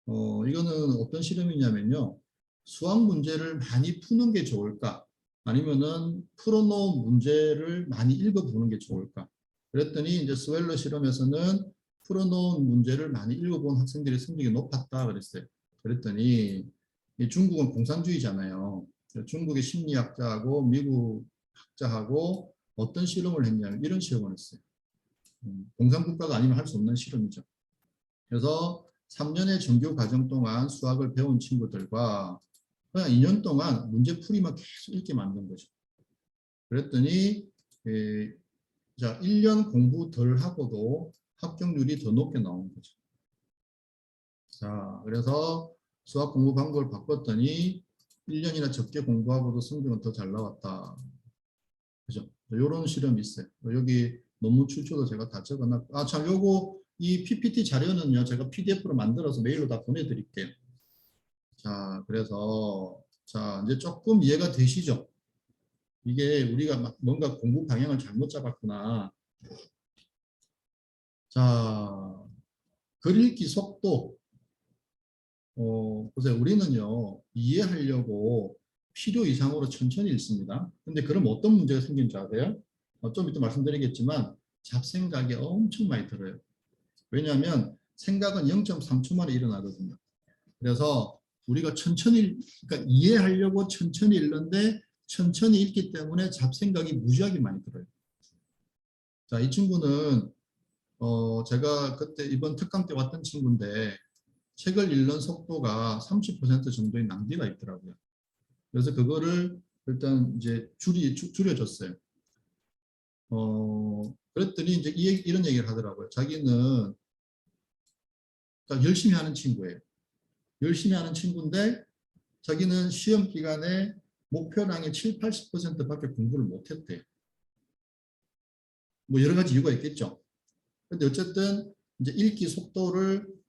이거는 어떤 실험이냐면요. 수학 문제를 많이 푸는 게 좋을까? 아니면은 풀어놓은 문제를 많이 읽어보는 게 좋을까? 그랬더니 이제 스웰러 실험에서는 풀어놓은 문제를 많이 읽어본 학생들의 성적이 높았다 그랬어요. 그랬더니 중국은 공산주의잖아요. 중국의 심리학자하고 미국 학자하고 어떤 실험을 했냐면 이런 실험을 했어요. 공산국가가 아니면 할 수 없는 실험이죠. 그래서 3년의 정규 과정 동안 수학을 배운 친구들과 그냥 2년 동안 문제풀이만 계속 읽게 만든 거죠. 그랬더니 자 1년 공부 덜 하고도 합격률이 더 높게 나온 거죠. 자, 그래서 수학 공부 방법을 바꿨더니 1년이나 적게 공부하고도 성적은 더 잘 나왔다. 그죠? 이런 실험이 있어요. 여기 논문 출처도 제가 다 적어놨고, 아, 참, 요거, 이 PPT 자료는요, 제가 PDF로 만들어서 메일로 다 보내드릴게요. 자, 그래서, 자, 이제 조금 이해가 되시죠? 이게 우리가 막 뭔가 공부 방향을 잘못 잡았구나. 자, 글 읽기 속도. 보세요. 우리는요, 이해하려고 필요 이상으로 천천히 읽습니다. 근데 그럼 어떤 문제가 생기는 줄 아세요? 좀 이따 말씀드리겠지만, 잡생각이 엄청 많이 들어요. 왜냐하면 생각은 0.3초 만에 일어나거든요. 그래서 우리가 천천히, 그러니까 이해하려고 천천히 읽는데 천천히 읽기 때문에 잡생각이 무지하게 많이 들어요. 자, 이 친구는 제가 그때 이번 특강 때 왔던 친구인데 책을 읽는 속도가 30% 정도의 낭비가 있더라고요. 그래서 그거를 일단 이제 줄여줬어요. 그랬더니 이제 이런 얘기를 하더라고요. 자기는 그러니까 열심히 하는 친구예요. 열심히 하는 친구인데 자기는 시험 기간에 목표량의 7, 80%밖에 공부를 못했대요. 뭐 여러 가지 이유가 있겠죠. 근데 어쨌든 이제 읽기 속도를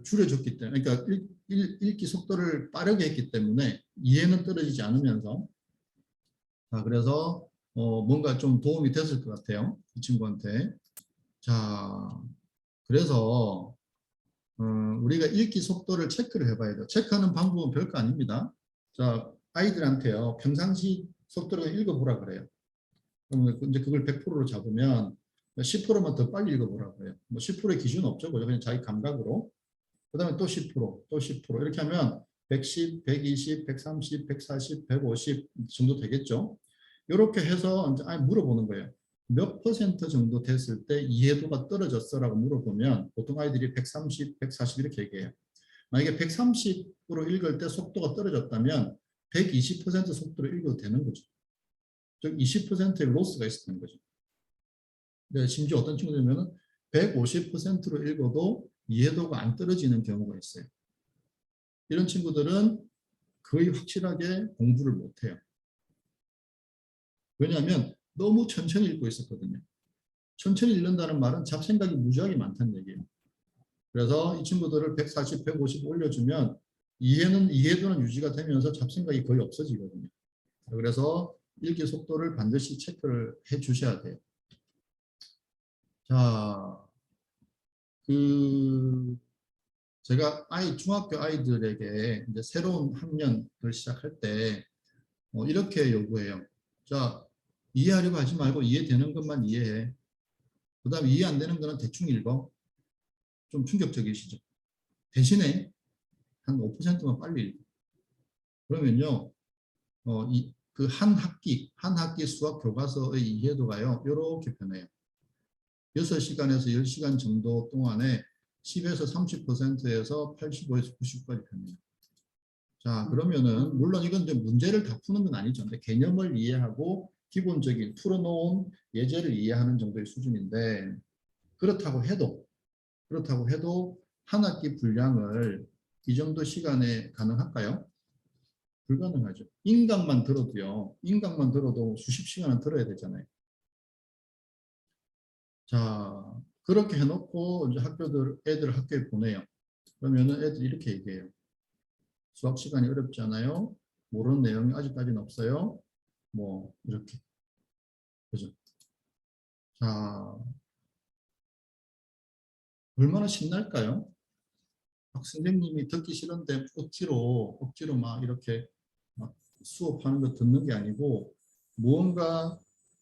줄여줬기 때문에, 그러니까 읽기 속도를 빠르게 했기 때문에 이해는 떨어지지 않으면서, 그래서 뭔가 좀 도움이 됐을 것 같아요. 이 친구한테. 자, 그래서 우리가 읽기 속도를 체크를 해봐야 돼요. 체크하는 방법은 별거 아닙니다. 자, 아이들한테요, 평상시 속도를 읽어보라 그래요. 그러면 이제 그걸 100%로 잡으면 10%만 더 빨리 읽어보라고 해요. 뭐 10%의 기준은 없죠. 그냥 자기 감각으로. 그 다음에 또 10%, 또 10%. 이렇게 하면 110, 120, 130, 140, 150 정도 되겠죠. 이렇게 해서 이제 물어보는 거예요. 몇 퍼센트 정도 됐을 때 이해도가 떨어졌어라고 물어보면 보통 아이들이 130, 140 이렇게 얘기해요. 만약에 130으로 읽을 때 속도가 떨어졌다면 120% 속도로 읽어도 되는 거죠. 즉 20%의 로스가 있었던 거죠. 네, 심지어 어떤 친구들은 150%로 읽어도 이해도가 안 떨어지는 경우가 있어요. 이런 친구들은 거의 확실하게 공부를 못해요. 왜냐하면 너무 천천히 읽고 있었거든요. 천천히 읽는다는 말은 잡생각이 무지하게 많다는 얘기예요. 그래서 이 친구들을 140, 150 올려주면 이해도는 유지가 되면서 잡생각이 거의 없어지거든요. 그래서 읽기 속도를 반드시 체크를 해 주셔야 돼요. 자, 제가 중학교 아이들에게 이제 새로운 학년을 시작할 때 이렇게 요구해요. 자, 이해하려고 하지 말고 이해되는 것만 이해해. 그 다음에 이해 안 되는 거는 대충 읽어. 좀 충격적이시죠? 대신에 한 5%만 빨리 읽어. 그러면요, 그 한 학기 수학 교과서의 이해도가요, 이렇게 변해요. 6시간에서 10시간 정도 동안에 10에서 30%에서 85에서 90까지 변해요. 자, 그러면은 물론 이건 이제 문제를 다 푸는 건 아니죠. 근데 개념을 이해하고 기본적인 풀어놓은 예제를 이해하는 정도의 수준인데 그렇다고 해도 한 학기 분량을 이 정도 시간에 가능할까요? 불가능하죠. 인강만 들어도 수십 시간은 들어야 되잖아요. 자, 그렇게 해놓고 이제 애들 학교에 보내요. 그러면은 애들이 이렇게 얘기해요. 수학 시간이 어렵지 않아요? 모르는 내용이 아직까지는 없어요? 뭐 이렇게. 그죠? 자, 얼마나 신날까요? 선생님이 듣기 싫은데 억지로 막 이렇게 막 수업하는 거 듣는 게 아니고 무언가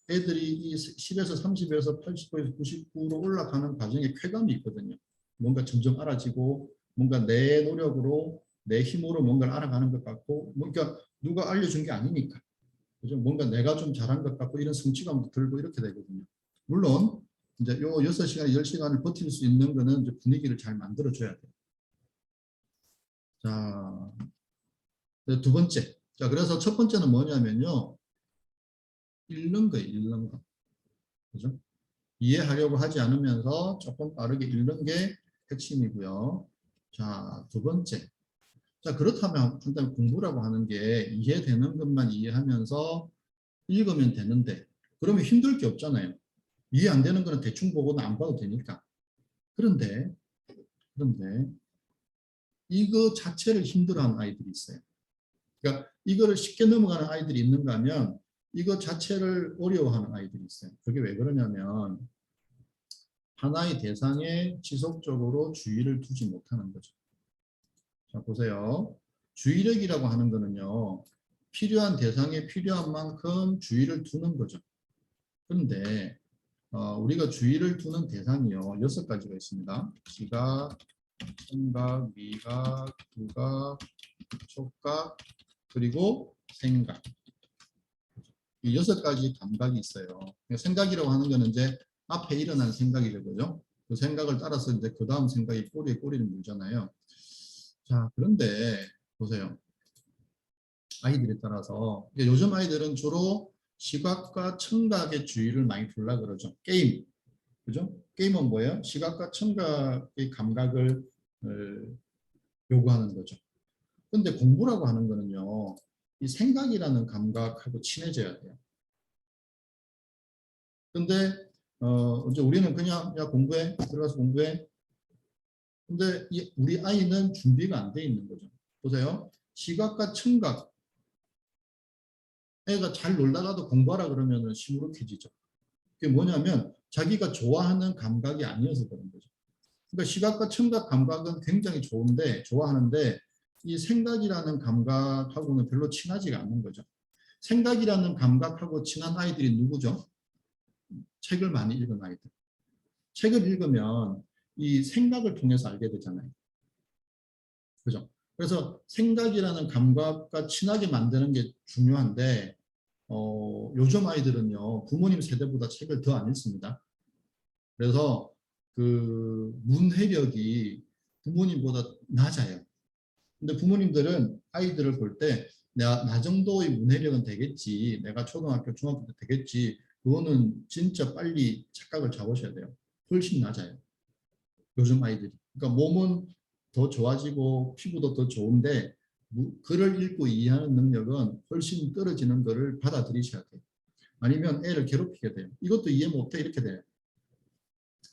애들이 이 10에서 30에서 80에서 99로 올라가는 과정에 쾌감이 있거든요. 뭔가 점점 알아지고 뭔가 내 노력으로 내 힘으로 뭔가를 알아가는 것 같고 그러니까 누가 알려준 게 아니니까 그죠? 뭔가 내가 좀 잘한 것 같고 이런 성취감도 들고 이렇게 되거든요. 물론 이제 요 6시간, 10시간을 버틸 수 있는 거는 이제 분위기를 잘 만들어줘야 돼요. 자, 두 번째. 자, 그래서 첫 번째는 뭐냐면요. 읽는 거예요. 읽는 거. 그죠? 이해하려고 하지 않으면서 조금 빠르게 읽는 게 핵심이고요. 자, 두 번째. 자, 그렇다면 일단 공부라고 하는 게 이해되는 것만 이해하면서 읽으면 되는데 그러면 힘들 게 없잖아요. 이해 안 되는 거는 대충 보고는 안 봐도 되니까. 그런데 이거 자체를 힘들어하는 아이들이 있어요. 그러니까 이거를 쉽게 넘어가는 아이들이 있는가 하면 이거 자체를 어려워하는 아이들이 있어요. 그게 왜 그러냐면 하나의 대상에 지속적으로 주의를 두지 못하는 거죠. 자, 보세요. 주의력이라고 하는 거는요. 필요한 대상에 필요한 만큼 주의를 두는 거죠. 그런데 우리가 주의를 두는 대상이요. 6가지가 있습니다. 시각, 청각, 미각, 두각, 촉각, 그리고 생각. 이 6가지 감각이 있어요. 생각이라고 하는 거는 이제 앞에 일어난 생각이 되고요. 그 생각을 따라서 이제 그 다음 생각이 꼬리에 꼬리를 물잖아요. 자, 그런데 보세요. 아이들에 따라서 요즘 아이들은 주로 시각과 청각의 주의를 많이 두려고 그러죠. 게임, 그죠? 게임은 뭐예요? 시각과 청각의 감각을 요구하는 거죠. 근데 공부라고 하는 거는요, 이 생각이라는 감각하고 친해져야 돼요. 근데 이제 우리는 그냥 야 공부해, 들어가서 공부해. 근데 우리 아이는 준비가 안 돼 있는 거죠. 보세요. 시각과 청각, 애가 잘 놀다가도 공부하라 그러면 시무룩해지죠. 그게 뭐냐면 자기가 좋아하는 감각이 아니어서 그런 거죠. 그러니까 시각과 청각 감각은 굉장히 좋아하는데 이 생각이라는 감각하고는 별로 친하지가 않는 거죠. 생각이라는 감각하고 친한 아이들이 누구죠? 책을 많이 읽은 아이들. 책을 읽으면 이 생각을 통해서 알게 되잖아요. 그죠? 그래서 생각이라는 감각과 친하게 만드는 게 중요한데 요즘 아이들은요 부모님 세대보다 책을 더 안 읽습니다. 그래서 그 문해력이 부모님보다 낮아요. 근데 부모님들은 아이들을 볼 때 나 정도의 문해력은 되겠지, 내가 초등학교 중학교 때 되겠지, 그거는 진짜 빨리 착각을 잡으셔야 돼요. 훨씬 낮아요 요즘 아이들이. 그러니까 몸은 더 좋아지고 피부도 더 좋은데 글을 읽고 이해하는 능력은 훨씬 떨어지는 것을 받아들이셔야 돼요. 아니면 애를 괴롭히게 돼요. 이것도 이해 못해 이렇게 돼요.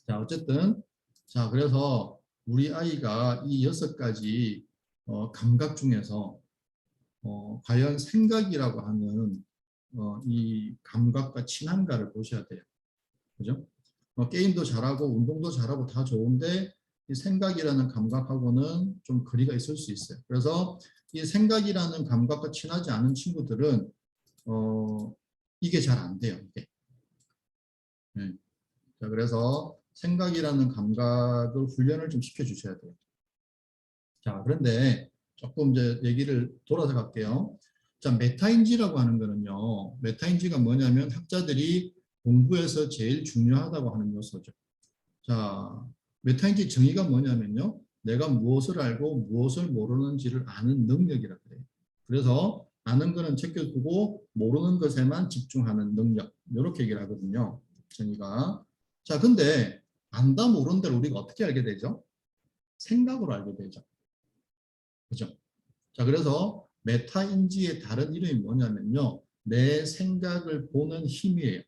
자, 어쨌든 자, 그래서 우리 아이가 이 6가지 감각 중에서 과연 생각이라고 하는 이 감각과 친한가를 보셔야 돼요. 그죠? 게임도 잘하고 운동도 잘하고 다 좋은데 이 생각이라는 감각하고는 좀 거리가 있을 수 있어요. 그래서 이 생각이라는 감각과 친하지 않은 친구들은 이게 잘 안 돼요. 이게. 네. 자, 그래서 생각이라는 감각을 훈련을 좀 시켜주셔야 돼요. 자, 그런데 조금 이제 얘기를 돌아서 갈게요. 자, 메타인지라고 하는 거는요. 메타인지가 뭐냐면 학자들이 공부에서 제일 중요하다고 하는 요소죠. 자, 메타인지 정의가 뭐냐면요. 내가 무엇을 알고 무엇을 모르는지를 아는 능력이라 그래요. 그래서 아는 거는 제껴두고 모르는 것에만 집중하는 능력. 이렇게 얘기를 하거든요. 정의가. 자, 근데 안다 모르는 데를 우리가 어떻게 알게 되죠? 생각으로 알게 되죠. 그죠? 자, 그래서 메타인지의 다른 이름이 뭐냐면요. 내 생각을 보는 힘이에요.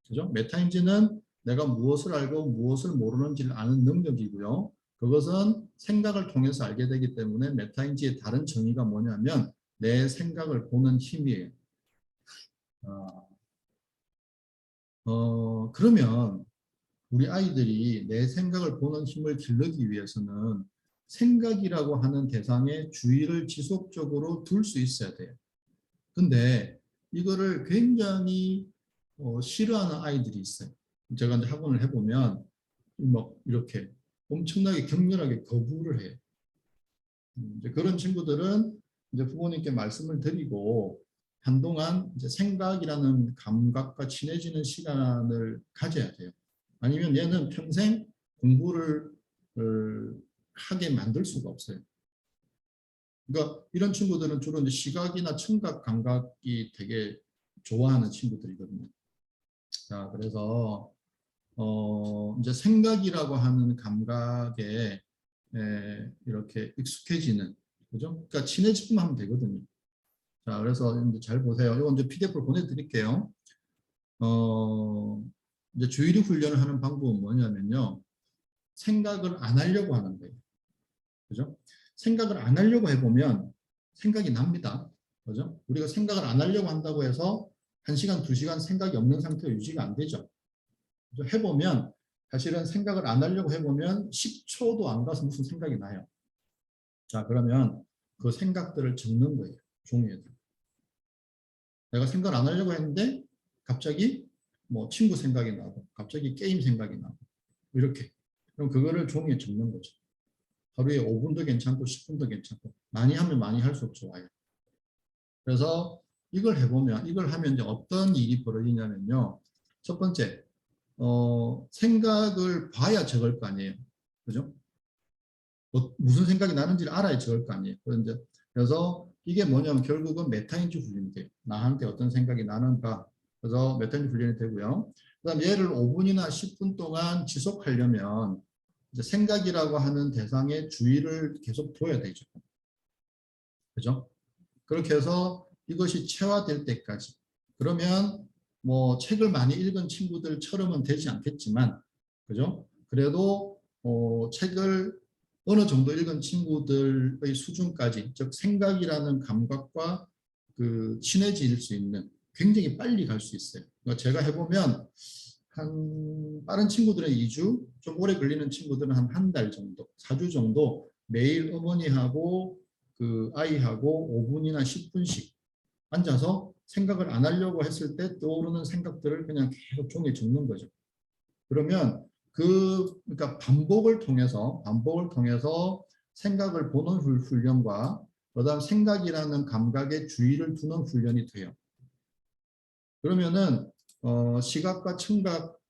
그죠? 메타인지는 내가 무엇을 알고 무엇을 모르는지를 아는 능력이고요. 그것은 생각을 통해서 알게 되기 때문에 메타인지의 다른 정의가 뭐냐면 내 생각을 보는 힘이에요. 그러면 우리 아이들이 내 생각을 보는 힘을 기르기 위해서는 생각이라고 하는 대상에 주의를 지속적으로 둘 수 있어야 돼요. 근데 이거를 굉장히 싫어하는 아이들이 있어요. 제가 이제 학원을 해보면 막 이렇게 엄청나게 격렬하게 거부를 해요. 이제 그런 친구들은 이제 부모님께 말씀을 드리고 한동안 이제 생각이라는 감각과 친해지는 시간을 가져야 돼요. 아니면 얘는 평생 공부를 하게 만들 수가 없어요. 그러니까 이런 친구들은 주로 이제 시각이나 청각 감각이 되게 좋아하는 친구들이거든요. 자, 그래서 이제 생각이라고 하는 감각에 이렇게 익숙해지는, 그죠? 그러니까 친해지기만 하면 되거든요. 자, 그래서 이제 잘 보세요. 이거 이제 PDF로 보내드릴게요. 이제 주의력 훈련을 하는 방법은 뭐냐면요. 생각을 안 하려고 하는 거예요. 그죠? 생각을 안 하려고 해보면 생각이 납니다. 그죠? 우리가 생각을 안 하려고 한다고 해서 1시간, 2시간 생각이 없는 상태가 유지가 안 되죠. 그죠? 해보면 사실은 생각을 안 하려고 해보면 10초도 안 가서 무슨 생각이 나요. 자, 그러면 그 생각들을 적는 거예요. 종이에다. 내가 생각을 안 하려고 했는데 갑자기 뭐 친구 생각이 나고 갑자기 게임 생각이 나고 이렇게. 그럼 그거를 종이에 적는 거죠. 하루에 5분도 괜찮고 10분도 괜찮고 많이 하면 많이 할수록 좋아요. 그래서 이걸 해보면 이걸 하면 이제 어떤 일이 벌어지냐면요. 첫 번째 생각을 봐야 적을 거 아니에요. 그죠? 무슨 생각이 나는지를 알아야 적을 거 아니에요. 그래서 이게 뭐냐면 결국은 메타인지 훈련이 돼요. 나한테 어떤 생각이 나는가. 그래서 메타인지 훈련이 되고요. 그다음 얘를 5분이나 10분 동안 지속하려면 이제 생각이라고 하는 대상에 주의를 계속 둬야 되죠. 그죠? 그렇게 해서 이것이 체화될 때까지. 그러면 뭐 책을 많이 읽은 친구들처럼은 되지 않겠지만, 그죠? 그래도 책을 어느 정도 읽은 친구들의 수준까지, 즉 생각이라는 감각과 그 친해질 수 있는 굉장히 빨리 갈 수 있어요. 그러니까 제가 해보면 빠른 친구들은 2주, 좀 오래 걸리는 친구들은 한 달 정도, 4주 정도 매일 어머니하고 그 아이하고 5분이나 10분씩 앉아서 생각을 안 하려고 했을 때 떠오르는 생각들을 그냥 계속 종이에 적는 거죠. 그러면 그러니까 반복을 통해서 생각을 보는 훈련과 그다음 생각이라는 감각에 주의를 두는 훈련이 돼요. 그러면은 시각과 청각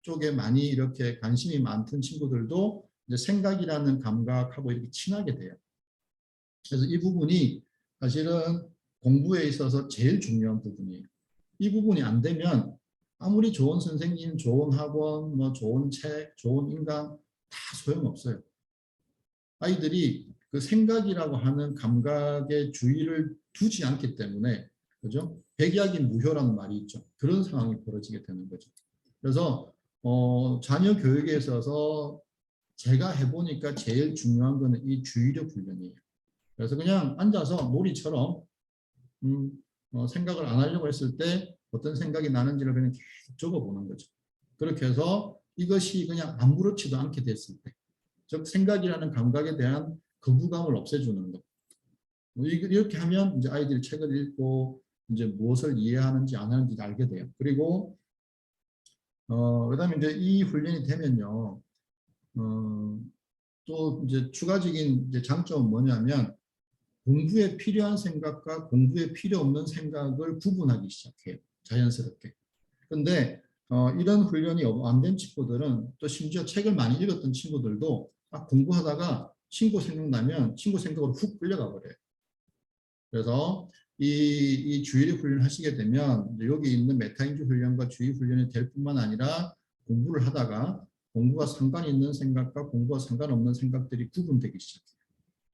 쪽에 많이 이렇게 관심이 많던 친구들도 이제 생각이라는 감각하고 이렇게 친하게 돼요. 그래서 이 부분이 사실은 공부에 있어서 제일 중요한 부분이에요. 이 부분이 안 되면 아무리 좋은 선생님, 좋은 학원, 뭐 좋은 책, 좋은 인강 다 소용없어요. 아이들이 그 생각이라고 하는 감각에 주의를 두지 않기 때문에, 그죠? 백약이 무효라는 말이 있죠. 그런 상황이 벌어지게 되는 거죠. 그래서 자녀 교육에 있어서 제가 해보니까 제일 중요한 거는 이 주의력 훈련이에요. 그래서 그냥 앉아서 놀이처럼 생각을 안 하려고 했을 때 어떤 생각이 나는지를 그냥 계속 적어보는 거죠. 그렇게 해서 이것이 그냥 아무렇지도 않게 됐을 때, 즉 생각이라는 감각에 대한 거부감을 없애주는 것. 이렇게 하면 이제 아이들이 책을 읽고 이제 무엇을 이해하는지 안 하는지 알게 돼요. 그리고 그다음에 이제 이 훈련이 되면요, 또 이제 추가적인 이제 장점은 뭐냐면 공부에 필요한 생각과 공부에 필요 없는 생각을 구분하기 시작해요. 자연스럽게. 근데 이런 훈련이 안 된 친구들은 또 심지어 책을 많이 읽었던 친구들도 공부하다가 친구 생각나면 친구 생각으로 훅 끌려가 버려요. 그래서 이 주의력 훈련을 하시게 되면 여기 있는 메타인지 훈련과 주의 훈련이 될 뿐만 아니라 공부를 하다가 공부와 상관 있는 생각과 공부와 상관없는 생각들이 구분되기 시작해요.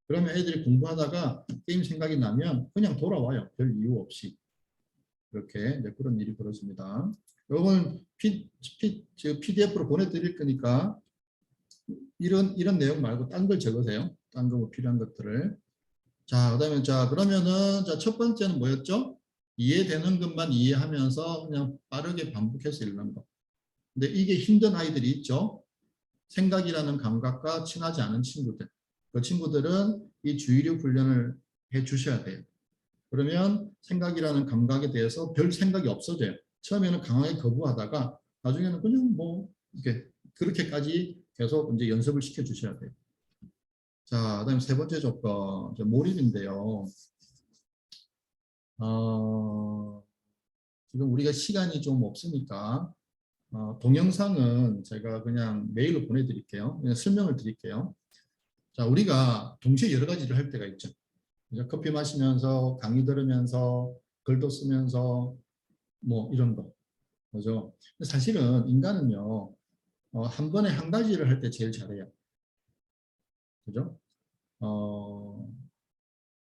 그러면 애들이 공부하다가 게임 생각이 나면 그냥 돌아와요. 별 이유 없이. 이렇게 그런 일이 벌어집니다. 이건 PDF로 보내드릴 거니까 이런 내용 말고 딴 걸 적으세요. 딴 거 뭐 필요한 것들을. 자, 그러면은 첫 번째는 뭐였죠? 이해되는 것만 이해하면서 그냥 빠르게 반복해서 읽는 거. 근데 이게 힘든 아이들이 있죠. 생각이라는 감각과 친하지 않은 친구들. 그 친구들은 이 주의력 훈련을 해 주셔야 돼요. 그러면 생각이라는 감각에 대해서 별 생각이 없어져요. 처음에는 강하게 거부하다가 나중에는 그냥 뭐 이렇게 그렇게까지 계속 이제 연습을 시켜 주셔야 돼요. 자, 그다음에 세 번째 조건, 몰입인데요. 지금 우리가 시간이 좀 없으니까 동영상은 제가 그냥 메일로 보내드릴게요. 그냥 설명을 드릴게요. 자, 우리가 동시에 여러 가지를 할 때가 있죠. 커피 마시면서 강의 들으면서 글도 쓰면서 뭐 이런 거. 그죠? 사실은 인간은요, 한 번에 한 가지를 할 때 제일 잘해요. 그죠?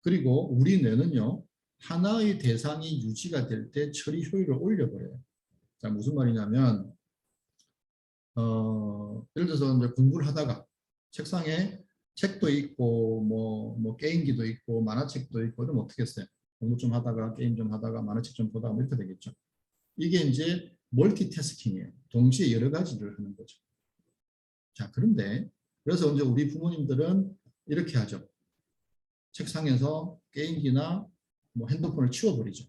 그리고 우리 뇌는요, 하나의 대상이 유지가 될 때 처리 효율을 올려버려요. 자, 무슨 말이냐면, 예를 들어서 이제 공부를 하다가 책상에 책도 있고, 뭐 게임기도 있고, 만화책도 있고, 그럼 어떻게 했어요? 공부 좀 하다가, 게임 좀 하다가, 만화책 좀 보다가 뭐 이렇게 되겠죠. 이게 이제 멀티태스킹이에요. 동시에 여러 가지를 하는 거죠. 자, 그런데, 그래서 이제 우리 부모님들은 이렇게 하죠. 책상에서 게임기나 뭐 핸드폰을 치워버리죠.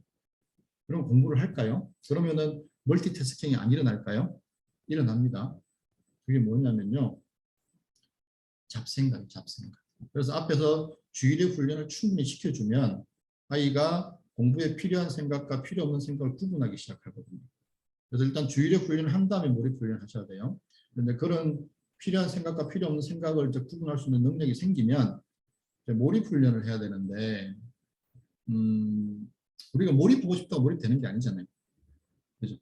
그럼 공부를 할까요? 그러면은 멀티태스킹이 안 일어날까요? 일어납니다. 그게 뭐냐면요. 잡생각. 그래서 앞에서 주의력 훈련을 충분히 시켜주면 아이가 공부에 필요한 생각과 필요 없는 생각을 구분하기 시작하거든요. 그래서 일단 주의력 훈련을 한 다음에 몰입 훈련을 하셔야 돼요. 그런데 그런 필요한 생각과 필요 없는 생각을 이제 구분할 수 있는 능력이 생기면 이제 몰입 훈련을 해야 되는데 우리가 몰입하고 싶다고 몰입되는 게 아니잖아요. 그죠?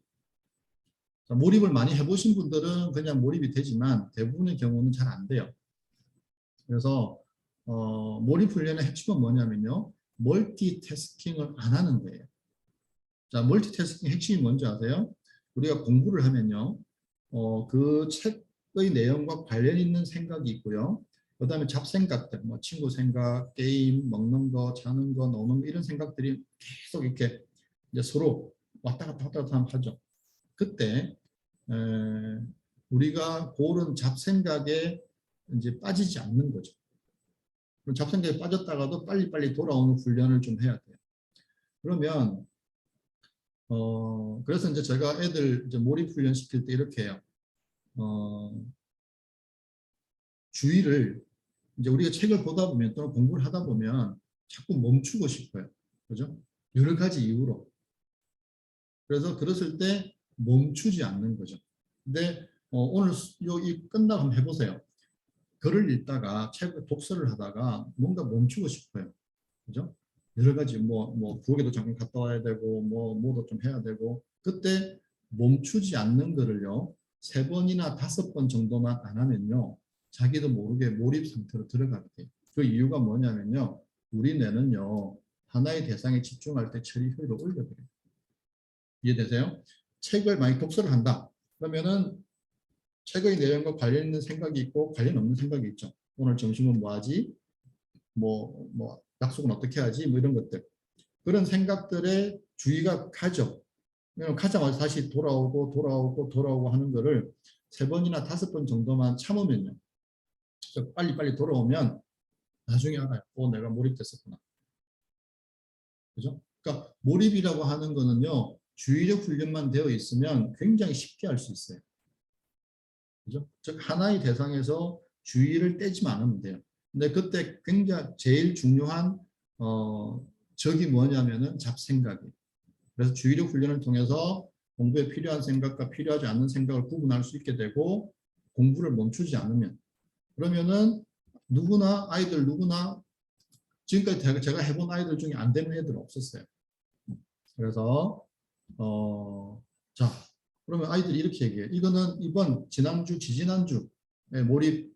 자, 몰입을 많이 해보신 분들은 그냥 몰입이 되지만 대부분의 경우는 잘 안 돼요. 그래서 몰입 훈련의 핵심은 뭐냐면요. 멀티태스킹을 안 하는 거예요. 자, 멀티태스킹 핵심이 뭔지 아세요? 우리가 공부를 하면요. 그 책의 내용과 관련 있는 생각이 있고요. 그 다음에 잡생각들, 뭐 친구 생각, 게임, 먹는 거, 자는 거, 노는 거 이런 생각들이 계속 이렇게 이제 서로 왔다 갔다 하죠. 그때 우리가 그런 잡생각에 이제 빠지지 않는 거죠. 그럼 잡생각에 빠졌다가도 빨리빨리 돌아오는 훈련을 좀 해야 돼요. 그러면 그래서 이제 제가 애들 이제 몰입 훈련 시킬 때 이렇게 해요. 주의를 이제 우리가 책을 보다 보면 또는 공부를 하다 보면 자꾸 멈추고 싶어요. 그죠? 여러 가지 이유로. 그래서 그랬을 때 멈추지 않는 거죠. 근데 오늘 이 끝나고 한번 해보세요. 글을 읽다가 독서를 하다가 뭔가 멈추고 싶어요. 그죠? 여러 가지 부엌에도 잠깐 갔다 와야 되고 뭐도 좀 해야 되고 그때 멈추지 않는 거를요 3번이나 5번 정도만 안 하면요 자기도 모르게 몰입 상태로 들어가게 돼요. 그 이유가 뭐냐면요 우리 뇌는요 하나의 대상에 집중할 때 처리 효율을 올려버려요. 이해되세요? 책을 많이 독서를 한다 그러면은 책의 내용과 관련 있는 생각이 있고 관련 없는 생각이 있죠. 오늘 점심은 뭐 하지? 뭐 약속은 어떻게 하지? 뭐 이런 것들. 그런 생각들에 주의가 가죠. 가자마자 다시 돌아오고 하는 거를 3번이나 5번 정도만 참으면요. 빨리 돌아오면 나중에 알아요. 내가 몰입됐었구나. 그죠? 그러니까 몰입이라고 하는 거는요. 주의력 훈련만 되어 있으면 굉장히 쉽게 할 수 있어요. 그죠? 즉 하나의 대상에서 주의를 떼지만 않으면 돼요. 근데 그때 굉장히 제일 중요한 적이 뭐냐면은 잡생각이에요. 그래서 주의력 훈련을 통해서 공부에 필요한 생각과 필요하지 않는 생각을 구분할 수 있게 되고 공부를 멈추지 않으면 그러면은 아이들 누구나 지금까지 제가 해본 아이들 중에 안 되는 애들은 없었어요. 그래서 자 그러면 아이들이 이렇게 얘기해요. 이거는 지난주 몰입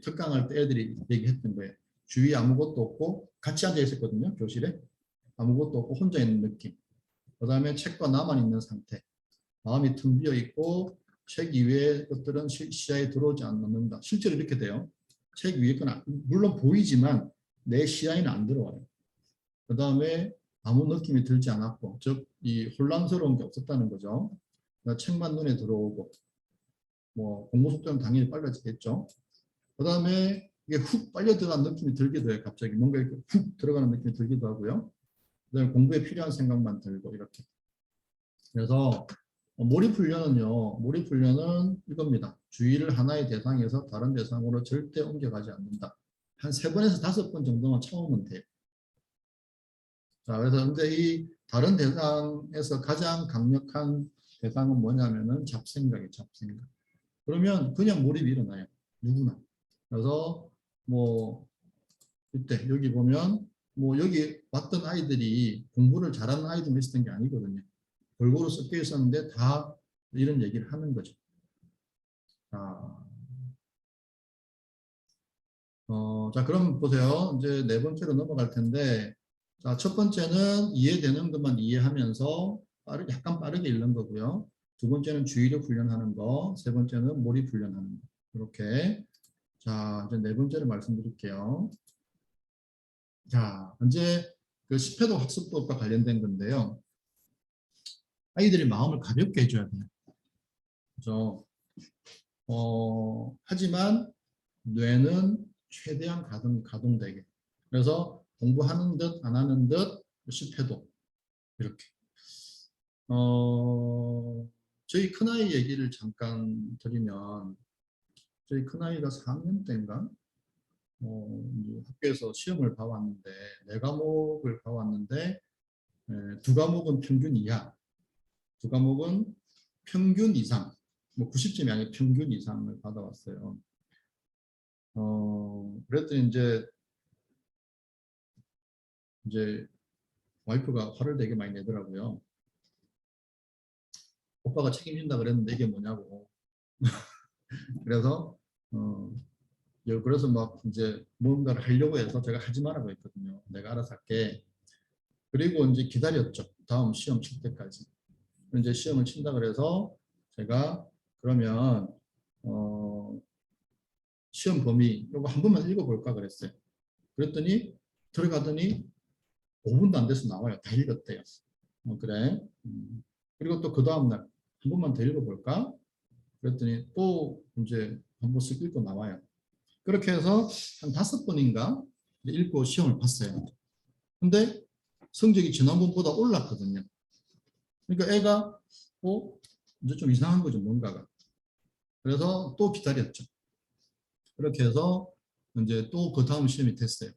특강할 때 애들이 얘기했던 거예요. 주위에 아무것도 없고 같이 앉아 있었거든요. 교실에. 아무것도 없고 혼자 있는 느낌. 그 다음에 책과 나만 있는 상태. 마음이 텅 비어 있고 책 이외의 것들은 시야에 들어오지 않는다. 실제로 이렇게 돼요. 책 위에 건 물론 보이지만 내 시야에는 안 들어와요. 그 다음에 아무 느낌이 들지 않았고 즉 이 혼란스러운 게 없었다는 거죠. 책만 눈에 들어오고 공부 속도는 당연히 빨라지겠죠. 그 다음에 이게 훅 빨려 들어간 느낌이 들기도 해요. 갑자기 뭔가 이렇게 훅 들어가는 느낌이 들기도 하고요. 그다음에 공부에 필요한 생각만 들고 이렇게. 그래서 몰입 훈련은 이겁니다. 주의를 하나의 대상에서 다른 대상으로 절대 옮겨가지 않는다. 한 3번에서 5번 정도만 참으면 돼요. 자, 그래서 근데 이 다른 대상에서 가장 강력한 대상은 뭐냐면은 잡생각. 그러면 그냥 몰입이 일어나요. 누구나. 그래서 이때 여기 보면 뭐 여기 왔던 아이들이 공부를 잘하는 아이들만 있었던 게 아니거든요. 골고루 섞여 있었는데 다 이런 얘기를 하는 거죠. 자, 그럼 보세요. 이제 네 번째로 넘어갈 텐데, 자, 첫 번째는 이해되는 것만 이해하면서 약간 빠르게 읽는 거고요. 두 번째는 주의력 훈련하는 거, 세 번째는 몰입 훈련하는 거. 이렇게. 자, 이제 네 번째를 말씀드릴게요. 자, 이제 그 10회도 학습법과 관련된 건데요. 아이들이 마음을 가볍게 해줘야 돼요. 그죠? 하지만 뇌는 최대한 가동되게. 그래서 공부하는 듯 안 하는 듯 10회도 이렇게. 저희 큰아이 얘기를 잠깐 드리면 저희 큰아이가 4학년 때인가 이제 학교에서 시험을 봐왔는데 4과목을 봐왔는데 2과목은 평균 이하, 2과목은 평균 이상, 뭐 90점이 아니라 평균 이상을 받아왔어요. 그랬더니 이제 와이프가 화를 되게 많이 내더라고요. 오빠가 책임진다 그랬는데 이게 뭐냐고. 그래서 그래서 막 이제 뭔가를 하려고 해서 제가 하지 말라고 했거든요. 내가 알아서 할게. 그리고 이제 기다렸죠. 다음 시험 칠 때까지. 이제 시험을 친다 그래서 제가 그러면 시험 범위 이거 한 번만 읽어볼까 그랬어요. 그랬더니 들어가더니 5분도 안 돼서 나와요. 다 읽었대요. 그래. 그리고 또 그 다음날 한 번만 더 읽어볼까? 그랬더니 또 이제 한 번씩 읽고 나와요. 그렇게 해서 한 5번인가 읽고 시험을 봤어요. 근데 성적이 지난번보다 올랐거든요. 그러니까 애가 이제 좀 이상한 거죠, 뭔가가. 그래서 또 기다렸죠. 그렇게 해서 이제 또 그 다음 시험이 됐어요.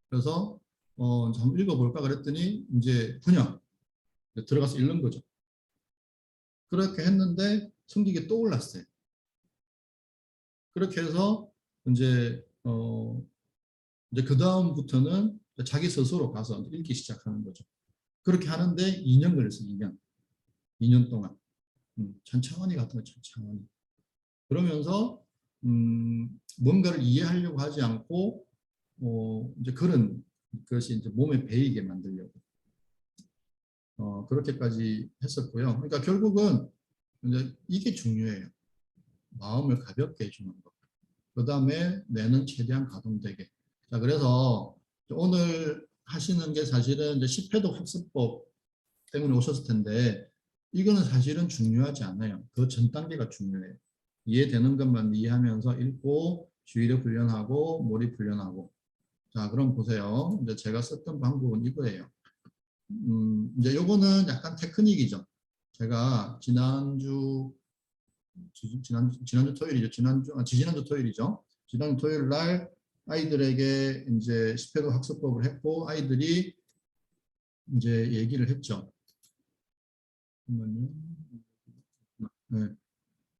그래서 한번 읽어볼까 그랬더니 이제 그냥 들어가서 읽는 거죠. 그렇게 했는데 성적이 또 올랐어요. 그렇게 해서 이제 그 다음부터는 자기 스스로 가서 읽기 시작하는 거죠. 그렇게 하는데 2년 걸렸어요. 2년 동안. 천천히 갔던 거죠. 천천히. 그러면서 뭔가를 이해하려고 하지 않고 이제 그런 것이 이제 몸에 배이게 만들려고 그렇게까지 했었고요. 그러니까 결국은 이제 이게 중요해요. 마음을 가볍게 해주는 것. 그 다음에 뇌는 최대한 가동되게. 자, 그래서 오늘 하시는 게 사실은 이제 10회도 학습법 때문에 오셨을 텐데 이거는 사실은 중요하지 않아요. 그 전 단계가 중요해요. 이해되는 것만 이해하면서 읽고 주의력 훈련하고 몰입 훈련하고. 자, 그럼 보세요. 이제 제가 썼던 방법은 이거예요. 이제 요거는 약간 테크닉이죠. 제가 지난주 토요일이죠. 지난주 토요일이죠. 지난주 토요일 날 아이들에게 이제 10회도 학습법을 했고 아이들이 이제 얘기를 했죠. 잠깐만요. 네.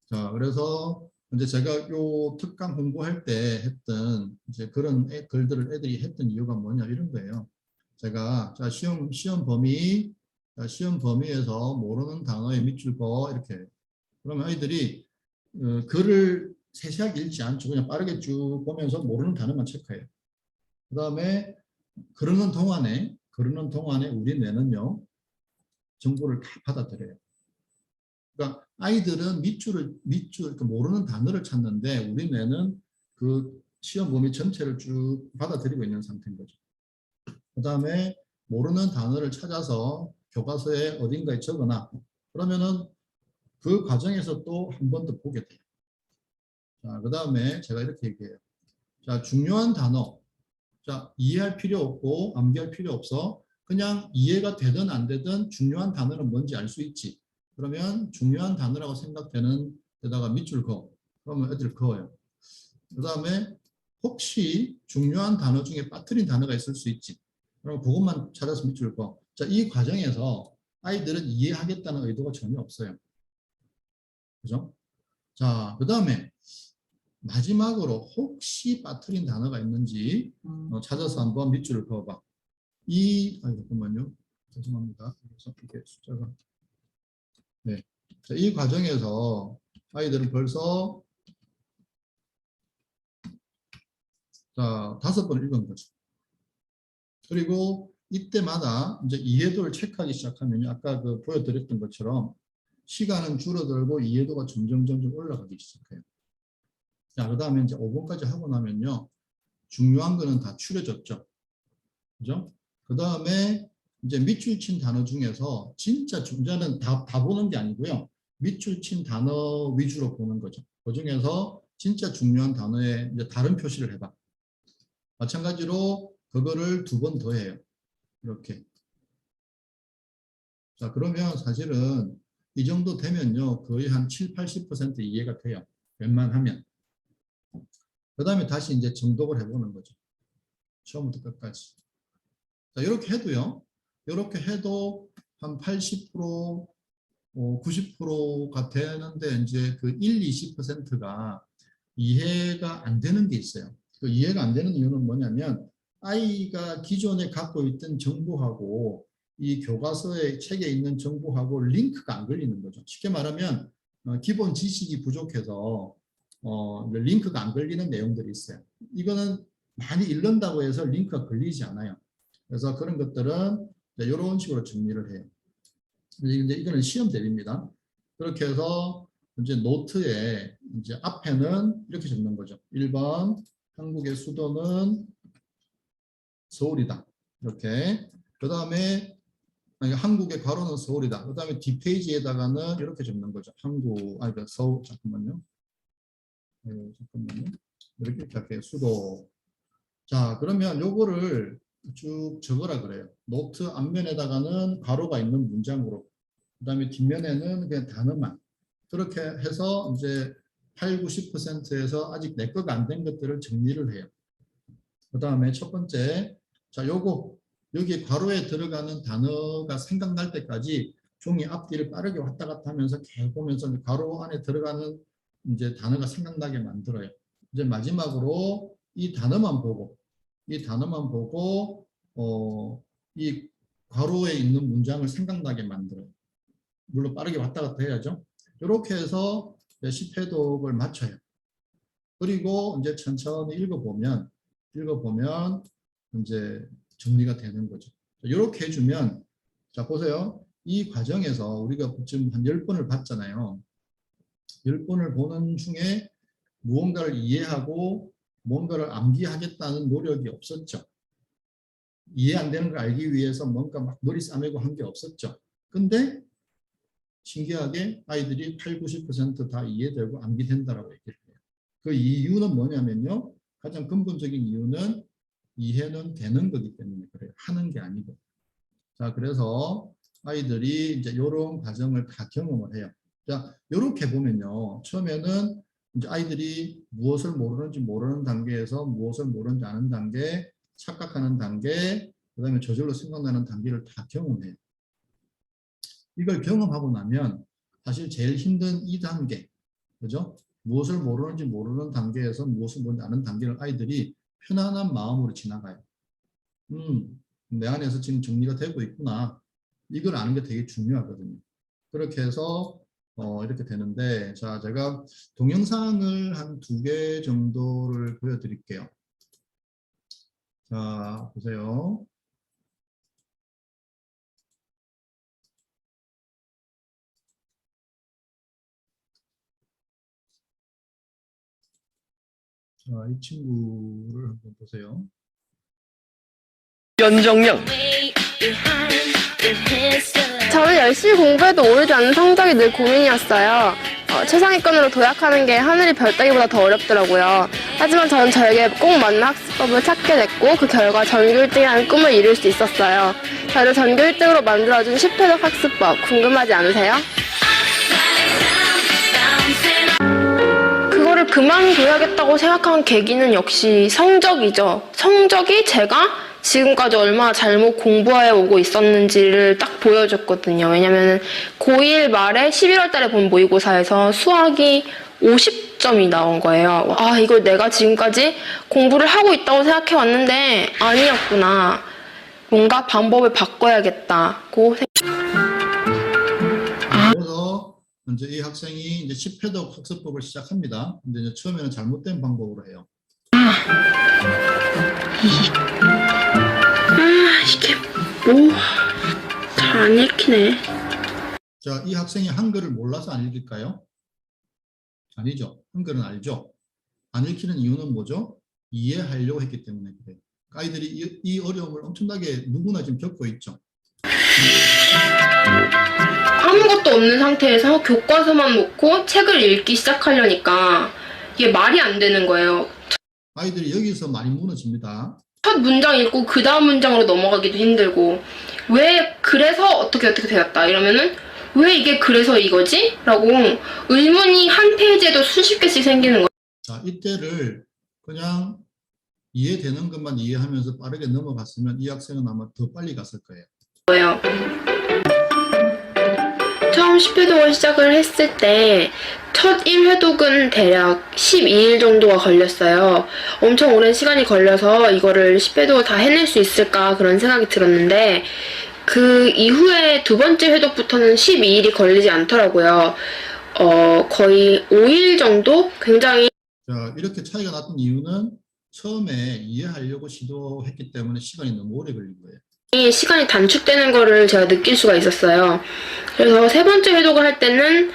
자, 그래서 이제 제가 요 특강 공부할 때 했던 이제 그런 글들을 애들이 했던 이유가 뭐냐 이런 거예요. 제가 자, 시험 범위에서 모르는 단어의 밑줄 그어 이렇게. 그러면 아이들이 글을 세세하게 읽지 않죠. 그냥 빠르게 쭉 보면서 모르는 단어만 체크해요. 그 다음에 그러는 동안에 우리 뇌는요 정보를 다 받아들여요. 그러니까 아이들은 밑줄 그러니까 모르는 단어를 찾는데 우리 뇌는 그 시험 범위 전체를 쭉 받아들이고 있는 상태인 거죠. 그 다음에 모르는 단어를 찾아서 교과서에 어딘가에 적어놔. 그러면은 그 과정에서 또 한 번 더 보게 돼요. 자, 그 다음에 제가 이렇게 얘기해요. 자, 중요한 단어. 자, 이해할 필요 없고 암기할 필요 없어. 그냥 이해가 되든 안 되든 중요한 단어는 뭔지 알 수 있지. 그러면 중요한 단어라고 생각되는 데다가 밑줄 그어. 그러면 애들 그어요. 그 다음에 혹시 중요한 단어 중에 빠뜨린 단어가 있을 수 있지. 그럼 그것만 찾아서 밑줄 그어. 자, 이 과정에서 아이들은 이해하겠다는 의도가 전혀 없어요. 그죠? 자, 그 다음에 마지막으로 혹시 빠뜨린 단어가 있는지 찾아서 한번 밑줄을 그어봐. 잠깐만요. 죄송합니다. 그래서 이게 숫자가. 네. 자, 이 과정에서 아이들은 벌써 자, 5번을 읽은 거죠. 그리고 이때마다 이제 이해도를 체크하기 시작하면 아까 그 보여드렸던 것처럼 시간은 줄어들고 이해도가 점점 올라가기 시작해요. 자, 그 다음에 이제 5번까지 하고 나면요. 중요한 거는 다 추려졌죠. 그죠? 그 다음에 이제 밑줄 친 단어 중에서 진짜 중자는 다 보는 게 아니고요. 밑줄 친 단어 위주로 보는 거죠. 그 중에서 진짜 중요한 단어에 이제 다른 표시를 해봐. 마찬가지로 그거를 2번 더 해요. 이렇게. 자, 그러면 사실은 이 정도 되면요. 거의 한 70~80% 이해가 돼요. 웬만하면. 그 다음에 다시 이제 정독을 해보는 거죠. 처음부터 끝까지. 자, 이렇게 해도요. 이렇게 해도 한 80%, 90%가 되는데 이제 그 20%가 이해가 안 되는 게 있어요. 그 이해가 안 되는 이유는 뭐냐면 아이가 기존에 갖고 있던 정보하고 이 교과서의 책에 있는 정보하고 링크가 안 걸리는 거죠. 쉽게 말하면 기본 지식이 부족해서 링크가 안 걸리는 내용들이 있어요. 이거는 많이 읽는다고 해서 링크가 걸리지 않아요. 그래서 그런 것들은 이런 식으로 정리를 해요. 이제 이거는 시험 대비입니다. 그렇게 해서 이제 노트에 이제 앞에는 이렇게 적는 거죠. 1번 한국의 수도는 서울이다. 이렇게. 그 다음에 한국의 괄호는 서울이다. 그 다음에 뒷페이지에다가는 이렇게 적는 거죠. 서울, 잠깐만요. 이렇게 할게요. 수도. 자, 그러면 요거를 쭉 적으라 그래요. 노트 앞면에다가는 괄호가 있는 문장으로. 그 다음에 뒷면에는 그냥 단어만. 그렇게 해서 이제 80~90%에서 아직 내 거가 안 된 것들을 정리를 해요. 그 다음에 첫 번째, 자, 요거, 여기 괄호에 들어가는 단어가 생각날 때까지 종이 앞뒤를 빠르게 왔다 갔다 하면서 계속 보면서 괄호 안에 들어가는 이제 단어가 생각나게 만들어요. 이제 마지막으로 이 단어만 보고, 이 괄호에 있는 문장을 생각나게 만들어요. 물론 빠르게 왔다 갔다 해야죠. 이렇게 해서 10회독을 맞춰요. 그리고 이제 천천히 읽어보면 이제 정리가 되는 거죠. 이렇게 해주면, 자, 보세요. 이 과정에서 우리가 지금 한 10번을 봤잖아요. 10번을 보는 중에 무언가를 이해하고 뭔가를 암기하겠다는 노력이 없었죠. 이해 안 되는 걸 알기 위해서 뭔가 막 머리 싸매고 한 게 없었죠. 근데 신기하게 아이들이 80~90% 다 이해되고 암기된다라고 얘기를 해요. 그 이유는 뭐냐면요. 가장 근본적인 이유는 이해는 되는 거기 때문에 그래요. 하는 게 아니고. 자, 그래서 아이들이 이제 이런 과정을 다 경험을 해요. 자, 이렇게 보면요. 처음에는 이제 아이들이 무엇을 모르는 단계에서 무엇을 모르는지 아는 단계, 착각하는 단계, 그 다음에 저절로 생각나는 단계를 다 경험해요. 이걸 경험하고 나면 사실 제일 힘든 2단계, 그죠? 무엇을 모르는지 모르는 단계에서 무엇을 모르는지 아는 단계를 아이들이 편안한 마음으로 지나가요. 내 안에서 지금 정리가 되고 있구나. 이걸 아는 게 되게 중요하거든요. 그렇게 해서 이렇게 되는데, 자, 제가 동영상을 한 2개 정도를 보여드릴게요. 자, 보세요. 자, 이 친구를 한번 보세요. 연정량. 저는 열심히 공부해도 오르지 않는 성적이 늘 고민이었어요. 최상위권으로 도약하는 게 하늘이 별 따기보다 더 어렵더라고요. 하지만 저는 저에게 꼭 맞는 학습법을 찾게 됐고 그 결과 전교 1등이라는 꿈을 이룰 수 있었어요. 저를 전교 1등으로 만들어준 10회독 학습법 궁금하지 않으세요? 그거를 그만둬야겠다고 생각한 계기는 역시 성적이죠. 성적이 제가 지금까지 얼마나 잘못 공부해 오고 있었는지를 딱 보여줬거든요. 왜냐면 고1 말에 11월 달에 본 모의고사에서 수학이 50점이 나온 거예요. 아, 이걸 내가 지금까지 공부를 하고 있다고 생각해 왔는데 아니었구나. 뭔가 방법을 바꿔야겠다고 그래서 이제 이 학생이 이제 10회독 학습법을 시작합니다. 근데 이제 처음에는 잘못된 방법으로 해요. 이게 뭐 잘 안 읽히네. 자, 이 학생이 한글을 몰라서 안 읽을까요? 아니죠. 한글은 알죠. 안 읽히는 이유는 뭐죠? 이해하려고 했기 때문에 그래요. 아이들이 이 어려움을 엄청나게 누구나 지금 겪고 있죠. 아무것도 없는 상태에서 교과서만 놓고 책을 읽기 시작하려니까 이게 말이 안 되는 거예요. 아이들이 여기서 많이 무너집니다. 첫 문장 읽고 그 다음 문장으로 넘어가기도 힘들고 왜 그래서 어떻게 되었다 이러면은 왜 이게 그래서 이거지? 라고 의문이 한 페이지에도 수십 개씩 생기는 거예요. 자, 이때를 그냥 이해되는 것만 이해하면서 빠르게 넘어갔으면 이 학생은 아마 더 빨리 갔을 거예요. 처음 10회독을 시작을 했을 때 첫 1회독은 대략 12일 정도가 걸렸어요. 엄청 오랜 시간이 걸려서 이거를 10회독을 다 해낼 수 있을까 그런 생각이 들었는데 그 이후에 두 번째 회독부터는 12일이 걸리지 않더라고요. 거의 5일 정도? 굉장히 자, 이렇게 차이가 났던 이유는 처음에 이해하려고 시도했기 때문에 시간이 너무 오래 걸린 거예요. 시간이 단축되는 거를 제가 느낄 수가 있었어요. 그래서 세 번째 회독을 할 때는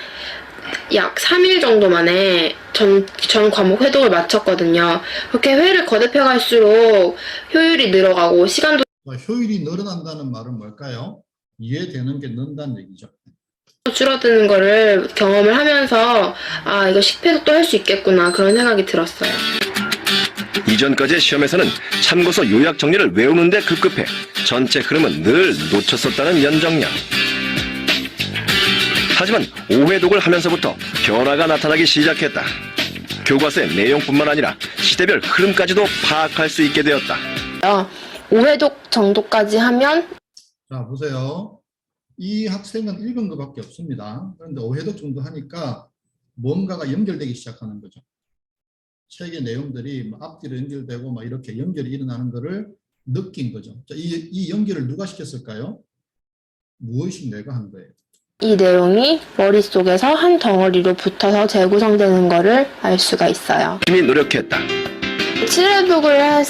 약 3일 정도 만에 전 과목 회독을 마쳤거든요. 그렇게 회를 거듭해 갈수록 효율이 늘어가고 시간도 자, 효율이 늘어난다는 말은 뭘까요? 이해되는 게 는다는 얘기죠. 줄어드는 거를 경험을 하면서 아 이거 10회독도 할 수 있겠구나 그런 생각이 들었어요. 이전까지의 시험에서는 참고서 요약 정리를 외우는데 급급해 전체 흐름은 늘 놓쳤었다는 연정양. 하지만 5회독을 하면서부터 변화가 나타나기 시작했다. 교과서의 내용뿐만 아니라 시대별 흐름까지도 파악할 수 있게 되었다. 5회독 정도까지 하면 자, 보세요. 이 학생은 읽은 것밖에 없습니다. 그런데 5회독 정도 하니까 뭔가가 연결되기 시작하는 거죠. 책의 내용들이 앞뒤로 연결되고 막 이렇게 연결이 일어나는 것을 느낀 거죠. 자, 이 연결을 누가 시켰을까요? 무의식 내가 한 거예요. 이 내용이 머릿속에서 한 덩어리로 붙어서 재구성되는 거를 알 수가 있어요. 열심히 노력했다. 7회독을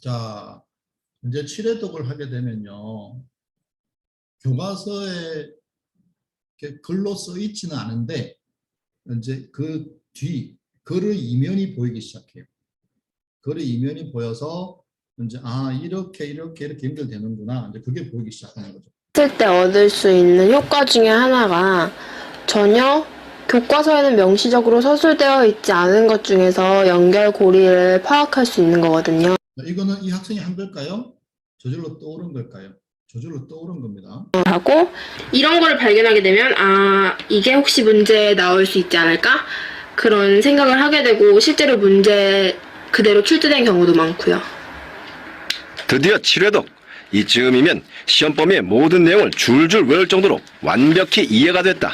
자, 이제 7회독을 하게 되면요. 교과서에 이렇게 글로 써 있지는 않은데 이제 그 뒤 글의 이면이 보이기 시작해요. 글의 이면이 보여서 이제 이렇게 연결되는구나. 이제 그게 보이기 시작하는 거죠. 했을 때 얻을 수 있는 효과 중에 하나가 전혀 교과서에는 명시적으로 서술되어 있지 않은 것 중에서 연결고리를 파악할 수 있는 거거든요. 이거는 이 학생이 한 걸까요? 저절로 떠오른 걸까요? 저절로 떠오른 겁니다. 하고 이런 거를 발견하게 되면 이게 혹시 문제에 나올 수 있지 않을까? 그런 생각을 하게 되고 실제로 문제 그대로 출제된 경우도 많고요. 드디어 7회독. 이쯤이면 시험 범위의 모든 내용을 줄줄 외울 정도로 완벽히 이해가 됐다.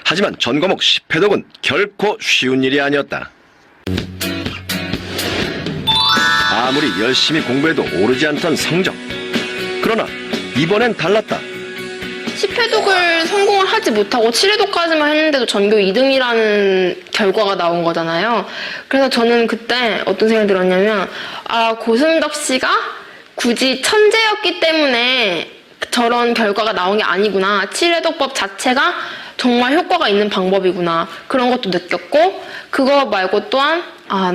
하지만 전 과목 10회독은 결코 쉬운 일이 아니었다. 아무리 열심히 공부해도 오르지 않던 성적. 그러나 이번엔 달랐다. 10회독을 성공을 하지 못하고 7회독까지만 했는데도 전교 2등이라는 결과가 나온 거잖아요. 그래서 저는 그때 어떤 생각이 들었냐면 고승덕 씨가 굳이 천재였기 때문에 저런 결과가 나온 게 아니구나. 7회독법 자체가 정말 효과가 있는 방법이구나. 그런 것도 느꼈고 그거 말고 또한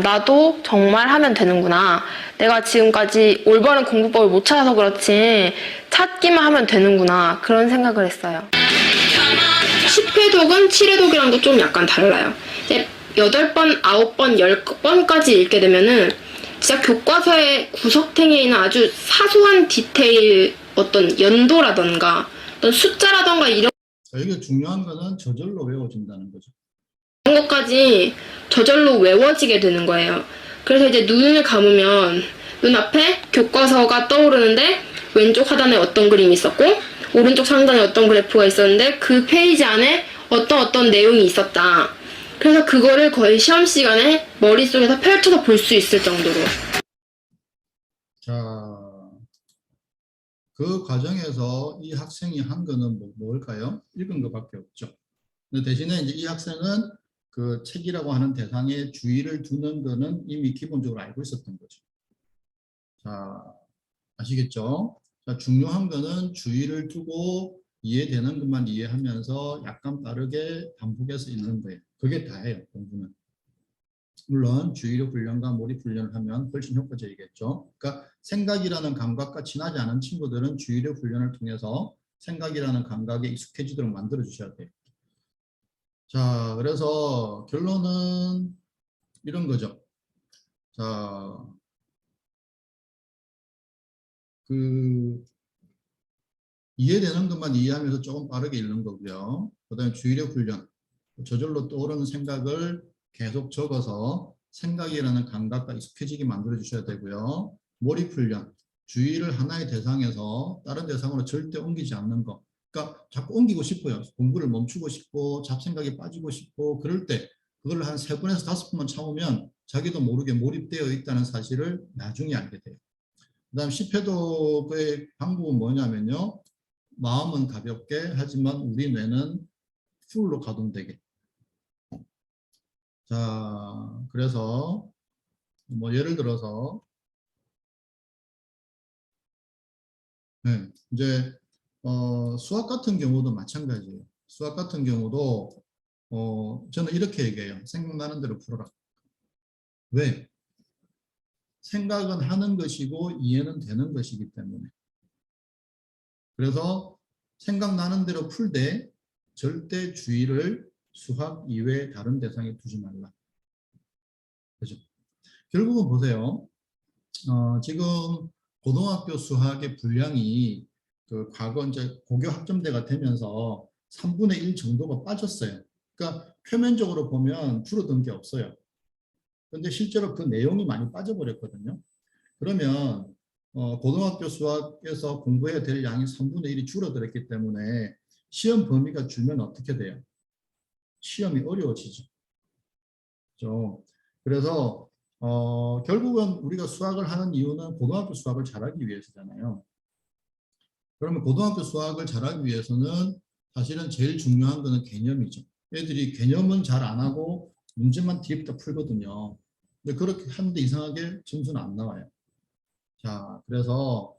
나도 정말 하면 되는구나. 내가 지금까지 올바른 공부법을 못 찾아서 그렇지 찾기만 하면 되는구나. 그런 생각을 했어요. 10회독은 7회독이랑도 좀 약간 달라요. 이제 8번, 9번, 10번까지 읽게 되면은 진짜 교과서의 구석탱이에 있는 아주 사소한 디테일, 어떤 연도라던가 어떤 숫자라던가 이런 이게 중요한 거는 저절로 외워진다는 거죠. 것까지 저절로 외워지게 되는 거예요. 그래서 이제 눈을 감으면 눈앞에 교과서가 떠오르는데 왼쪽 하단에 어떤 그림이 있었고 오른쪽 상단에 어떤 그래프가 있었는데 그 페이지 안에 어떤 내용이 있었다. 그래서 그거를 거의 시험 시간에 머릿속에서 펼쳐서 볼 수 있을 정도로. 자, 그 과정에서 이 학생이 한 거는 뭘까요? 읽은 것밖에 없죠. 근데 대신에 이제 이 학생은 그 책이라고 하는 대상에 주의를 두는 거는 이미 기본적으로 알고 있었던 거죠. 자, 아시겠죠? 자, 중요한 거는 주의를 두고 이해되는 것만 이해하면서 약간 빠르게 반복해서 읽는 거예요. 그게 다예요, 공부는. 물론 주의력 훈련과 몰입 훈련을 하면 훨씬 효과적이겠죠. 그러니까 생각이라는 감각과 친하지 않은 친구들은 주의력 훈련을 통해서 생각이라는 감각에 익숙해지도록 만들어 주셔야 돼요. 자, 그래서 결론은 이런 거죠. 자, 이해되는 것만 이해하면서 조금 빠르게 읽는 거고요. 그 다음에 주의력 훈련, 저절로 떠오르는 생각을 계속 적어서 생각이라는 감각과 익숙해지게 만들어 주셔야 되고요. 몰입 훈련, 주의를 하나의 대상에서 다른 대상으로 절대 옮기지 않는 거. 그러니까 자꾸 옮기고 싶어요. 공부를 멈추고 싶고 잡생각에 빠지고 싶고 그럴 때 그걸 한 3번에서 5번만 참으면 자기도 모르게 몰입되어 있다는 사실을 나중에 알게 돼요. 그 다음 10회독의 방법은 뭐냐면요. 마음은 가볍게 하지만 우리 뇌는 풀로 가동되게. 자, 그래서 뭐 예를 들어서 이제 수학 같은 경우도 마찬가지예요. 수학 같은 경우도 저는 이렇게 얘기해요. 생각나는 대로 풀어라. 왜? 생각은 하는 것이고 이해는 되는 것이기 때문에. 그래서 생각나는 대로 풀 때 절대 주의를 수학 이외의 다른 대상에 두지 말라. 그죠? 결국은 보세요. 지금 고등학교 수학의 분량이 그 과거 이제 고교 학점대가 되면서 3분의 1 정도가 빠졌어요. 그러니까 표면적으로 보면 줄어든 게 없어요. 그런데 실제로 그 내용이 많이 빠져버렸거든요. 그러면 고등학교 수학에서 공부해야 될 양이 3분의 1이 줄어들었기 때문에 시험 범위가 줄면 어떻게 돼요? 시험이 어려워지죠. 그래서 결국은 우리가 수학을 하는 이유는 고등학교 수학을 잘하기 위해서잖아요. 그러면 고등학교 수학을 잘하기 위해서는 사실은 제일 중요한 거는 개념이죠. 애들이 개념은 잘 안 하고 문제만 뒤집다 풀거든요. 근데 그렇게 하는데 이상하게 점수는 안 나와요. 자, 그래서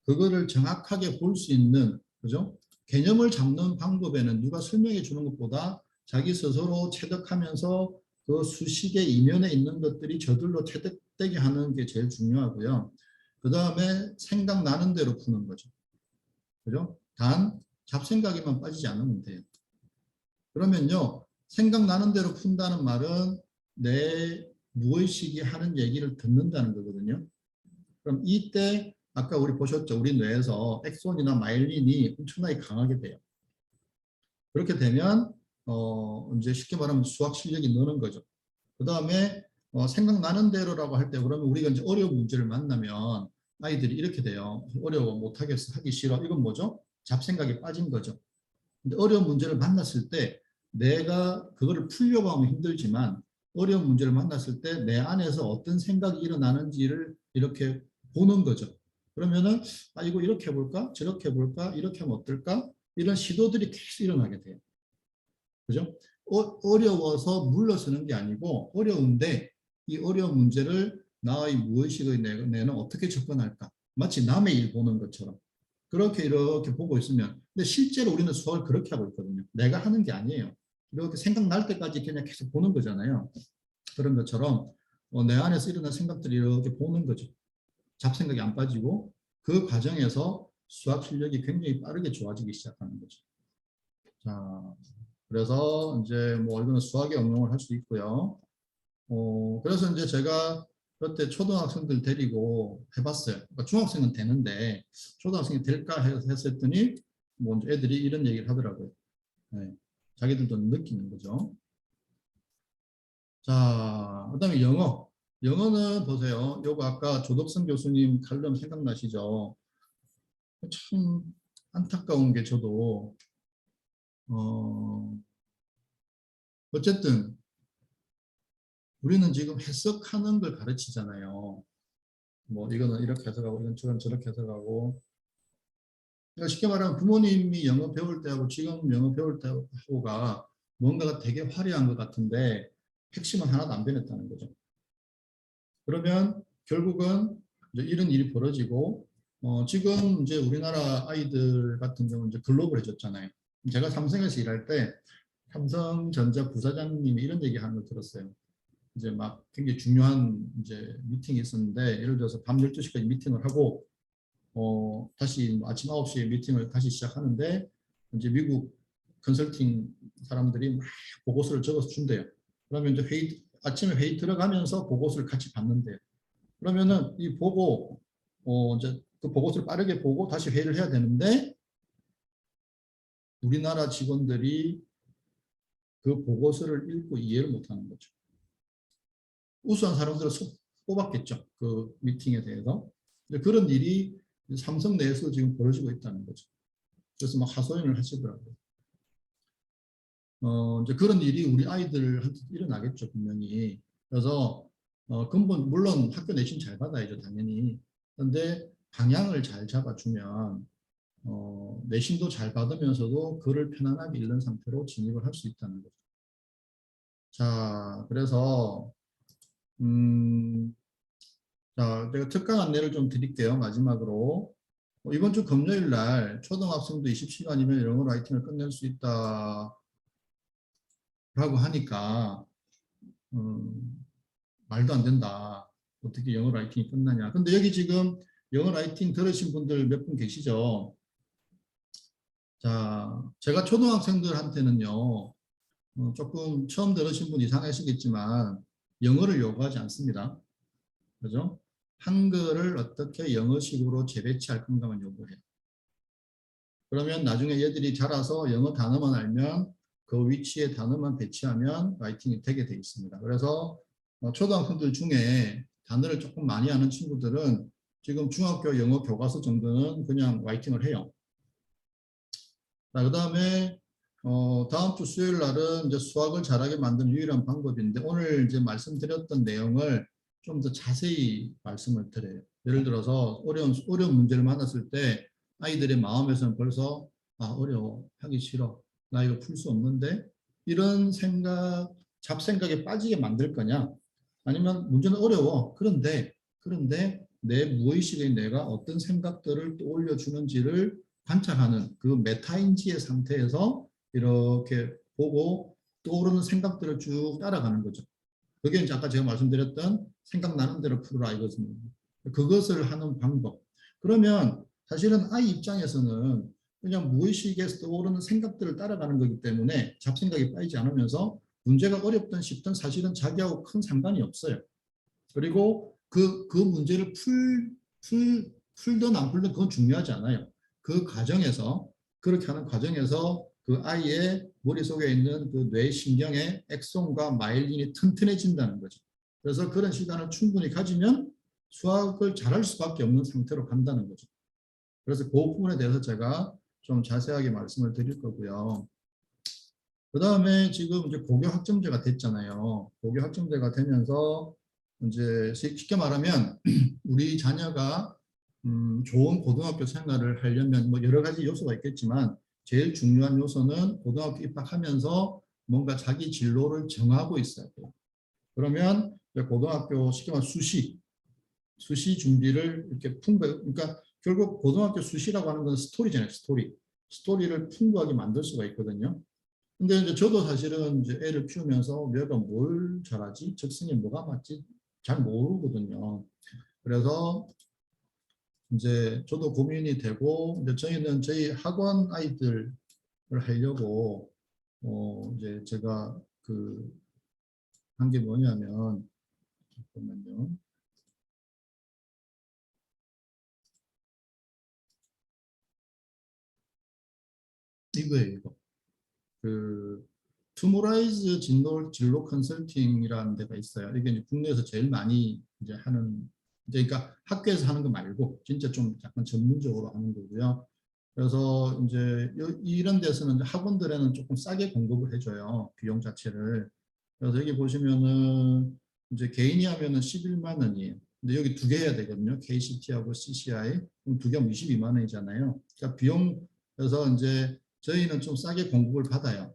그거를 정확하게 볼 수 있는, 그죠? 개념을 잡는 방법에는 누가 설명해 주는 것보다 자기 스스로 체득하면서 그 수식의 이면에 있는 것들이 저절로 체득되게 하는 게 제일 중요하고요. 그 다음에 생각나는 대로 푸는 거죠. 그죠? 단 잡생각에만 빠지지 않으면 돼요. 그러면요, 생각나는 대로 푼다는 말은 내 무의식이 하는 얘기를 듣는다는 거거든요. 그럼 이때 아까 우리 보셨죠? 우리 뇌에서 엑손이나 마일린이 엄청나게 강하게 돼요. 그렇게 되면 이제 쉽게 말하면 수학 실력이 느는 거죠. 그 다음에 생각나는 대로라고 할 때 그러면 우리가 이제 어려운 문제를 만나면 아이들이 이렇게 돼요. 어려워, 못하겠어, 하기 싫어. 이건 뭐죠? 잡생각에 빠진 거죠. 근데 어려운 문제를 만났을 때 내가 그거를 풀려고 하면 힘들지만 어려운 문제를 만났을 때 내 안에서 어떤 생각이 일어나는지를 이렇게 보는 거죠. 그러면은 이거 이렇게 해볼까? 저렇게 해볼까? 이렇게 하면 어떨까? 이런 시도들이 계속 일어나게 돼요. 그죠? 어려워서 물러서는 게 아니고 어려운데 이 어려운 문제를 나의 무의식의 내는 어떻게 접근할까? 마치 남의 일 보는 것처럼 그렇게 이렇게 보고 있으면 근데 실제로 우리는 수학을 그렇게 하고 있거든요. 내가 하는 게 아니에요. 이렇게 생각날 때까지 그냥 계속 보는 거잖아요. 그런 것처럼 내 안에서 일어난 생각들을 이렇게 보는 거죠. 잡생각이 안 빠지고 그 과정에서 수학 실력이 굉장히 빠르게 좋아지기 시작하는 거죠. 자, 그래서 이제 뭐 이거는 수학에 응용을 할 수 있고요. 그래서 이제 제가 그때 초등학생들 데리고 해봤어요. 그러니까 중학생은 되는데 초등학생이 될까 했더니 뭐 애들이 이런 얘기를 하더라고요. 네, 자기들도 느끼는 거죠. 자, 그다음에 영어. 영어는 보세요. 요거 아까 조덕선 교수님 칼럼 생각나시죠? 참 안타까운 게 저도 어쨌든 우리는 지금 해석하는 걸 가르치잖아요. 뭐 이거는 이렇게 해석하고 이건 저렇게 해석하고. 그러니까 쉽게 말하면 부모님이 영어 배울 때하고 지금 영어 배울 때하고가 뭔가가 되게 화려한 것 같은데 핵심은 하나도 안 변했다는 거죠. 그러면 결국은 이제 이런 일이 벌어지고 지금 이제 우리나라 아이들 같은 경우는 이제 글로벌해졌잖아요. 제가 삼성에서 일할 때 삼성전자 부사장님이 이런 얘기하는 걸 들었어요. 이제 막 굉장히 중요한 이제 미팅이 있었는데 예를 들어서 밤 12시까지 미팅을 하고 다시 아침 9시에 미팅을 다시 시작하는데 이제 미국 컨설팅 사람들이 막 보고서를 적어서 준대요. 그러면 이제 아침에 회의 들어가면서 보고서를 같이 받는데요. 그러면은 이 보고 이제 그 보고서를 빠르게 보고 다시 회의를 해야 되는데 우리나라 직원들이 그 보고서를 읽고 이해를 못하는 거죠. 우수한 사람들을 뽑았겠죠. 그 미팅에 대해서. 그런 일이 삼성 내에서 지금 벌어지고 있다는 거죠. 그래서 막 하소연을 하시더라고요. 이제 그런 일이 우리 아이들한테 일어나겠죠, 분명히. 그래서 근본 물론 학교 내신 잘 받아야죠, 당연히. 그런데 방향을 잘 잡아주면 내신도 잘 받으면서도 글을 편안하게 읽는 상태로 진입을 할 수 있다는 거죠. 자, 그래서 자, 제가 특강 안내를 좀 드릴게요. 마지막으로. 이번 주 금요일 날 초등학생도 20시간이면 영어 라이팅을 끝낼 수 있다 라고 하니까 말도 안 된다. 어떻게 영어 라이팅이 끝나냐. 근데 여기 지금 영어 라이팅 들으신 분들 몇 분 계시죠? 자, 제가 초등학생들한테는요. 조금 처음 들으신 분 이상하시겠지만 영어를 요구하지 않습니다. 그죠? 한글을 어떻게 영어식으로 재배치할 건가만 요구해요. 그러면 나중에 얘들이 자라서 영어 단어만 알면 그 위치에 단어만 배치하면 라이팅이 되게 돼 있습니다. 그래서 초등학생들 중에 단어를 조금 많이 아는 친구들은 지금 중학교 영어 교과서 정도는 그냥 라이팅을 해요. 그 다음에 다음 주 수요일 날은 이제 수학을 잘하게 만드는 유일한 방법인데 오늘 이제 말씀드렸던 내용을 좀 더 자세히 말씀을 드려요. 예를 들어서 어려운 문제를 만났을 때 아이들의 마음에서는 벌써 어려워, 하기 싫어, 나 이거 풀 수 없는데 이런 생각, 잡생각에 빠지게 만들 거냐 아니면 문제는 어려워, 그런데 내 무의식의 내가 어떤 생각들을 떠올려 주는지를 관찰하는 그 메타인지의 상태에서 이렇게 보고 떠오르는 생각들을 쭉 따라가는 거죠. 그게 이제 아까 제가 말씀드렸던 생각나는 대로 풀어라 이거거든요. 그것을 하는 방법. 그러면 사실은 아이 입장에서는 그냥 무의식에서 떠오르는 생각들을 따라가는 거기 때문에 잡생각에 빠지지 않으면서 문제가 어렵든 쉽든 사실은 자기하고 큰 상관이 없어요. 그리고 그 문제를 풀든 안 풀든 그건 중요하지 않아요. 그 과정에서 그렇게 하는 과정에서 그 아이의 머릿속에 있는 그 뇌신경의 액손과 마일린이 튼튼해진다는 거죠. 그래서 그런 시간을 충분히 가지면 수학을 잘할 수밖에 없는 상태로 간다는 거죠. 그래서 그 부분에 대해서 제가 좀 자세하게 말씀을 드릴 거고요. 그 다음에 지금 이제 고교 학점제가 됐잖아요. 고교 학점제가 되면서 이제 쉽게 말하면 우리 자녀가 좋은 고등학교 생활을 하려면 뭐 여러 가지 요소가 있겠지만 제일 중요한 요소는 고등학교 입학하면서 뭔가 자기 진로를 정하고 있어야 돼요. 그러면 고등학교 쉽게 말하면 수시 준비를 이렇게 그러니까 결국 고등학교 수시라고 하는 건 스토리잖아요. 스토리를 풍부하게 만들 수가 있거든요. 근데 이제 저도 사실은 이제 애를 키우면서 얘가 뭘 잘하지? 적성에 뭐가 맞지? 잘 모르거든요. 그래서 이제 저도 고민이 되고 이제 저희는 저희 학원 아이들을 하려고 이제 제가 한 게 뭐냐면 잠깐만요. 이거예요, 이거. 투모라이즈 진로 컨설팅이라는 데가 있어요. 이게 이제 국내에서 제일 많이 이제 하는, 그러니까 학교에서 하는 거 말고 진짜 좀 약간 전문적으로 하는 거고요. 그래서 이제 이런 데서는 학원들에는 조금 싸게 공급을 해줘요, 비용 자체를. 그래서 여기 보시면은 이제 개인이 하면은 11만 원이에요. 근데 여기 두 개 해야 되거든요. KCT하고 CCI. 그럼 두 개 하면 22만 원이잖아요. 그러니까 비용에서 이제 저희는 좀 싸게 공급을 받아요.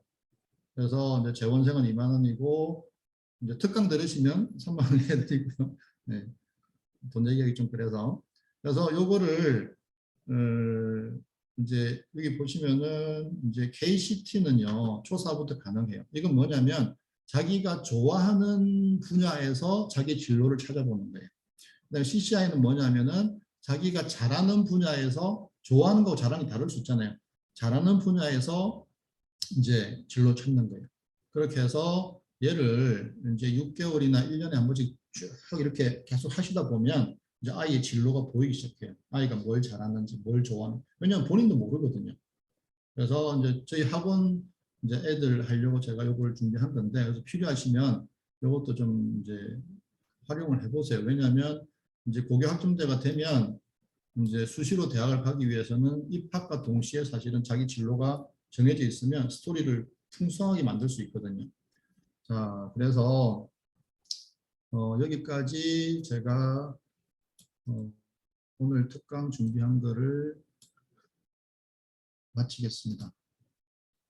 그래서 이제 재원생은 2만 원이고 이제 특강 들으시면 3만 원 해드리고요. 네. 돈 얘기하기 좀 그래서 요거를 이제 여기 보시면은 이제 KCT는요 초사부터 가능해요. 이건 뭐냐면 자기가 좋아하는 분야에서 자기 진로를 찾아보는 거예요. 그다음에 CCI는 뭐냐면은 자기가 잘하는 분야에서 좋아하는 거하고 잘하는 게 다를 수 있잖아요. 잘하는 분야에서 이제 진로 찾는 거예요. 그렇게 해서 얘를 이제 6개월이나 1년에 한 번씩 쭉 이렇게 계속 하시다 보면 이제 아이의 진로가 보이기 시작해요. 아이가 뭘 잘하는지, 뭘 좋아하는지. 왜냐하면 본인도 모르거든요. 그래서 이제 저희 학원 이제 애들 하려고 제가 요걸 준비한 건데, 그래서 필요하시면 요것도 좀 이제 활용을 해보세요. 왜냐하면 이제 고교 학점제가 되면 이제 수시로 대학을 가기 위해서는 입학과 동시에 사실은 자기 진로가 정해져 있으면 스토리를 풍성하게 만들 수 있거든요. 자, 그래서 여기까지 제가 오늘 특강 준비한 거를 마치겠습니다.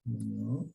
잠깐만요.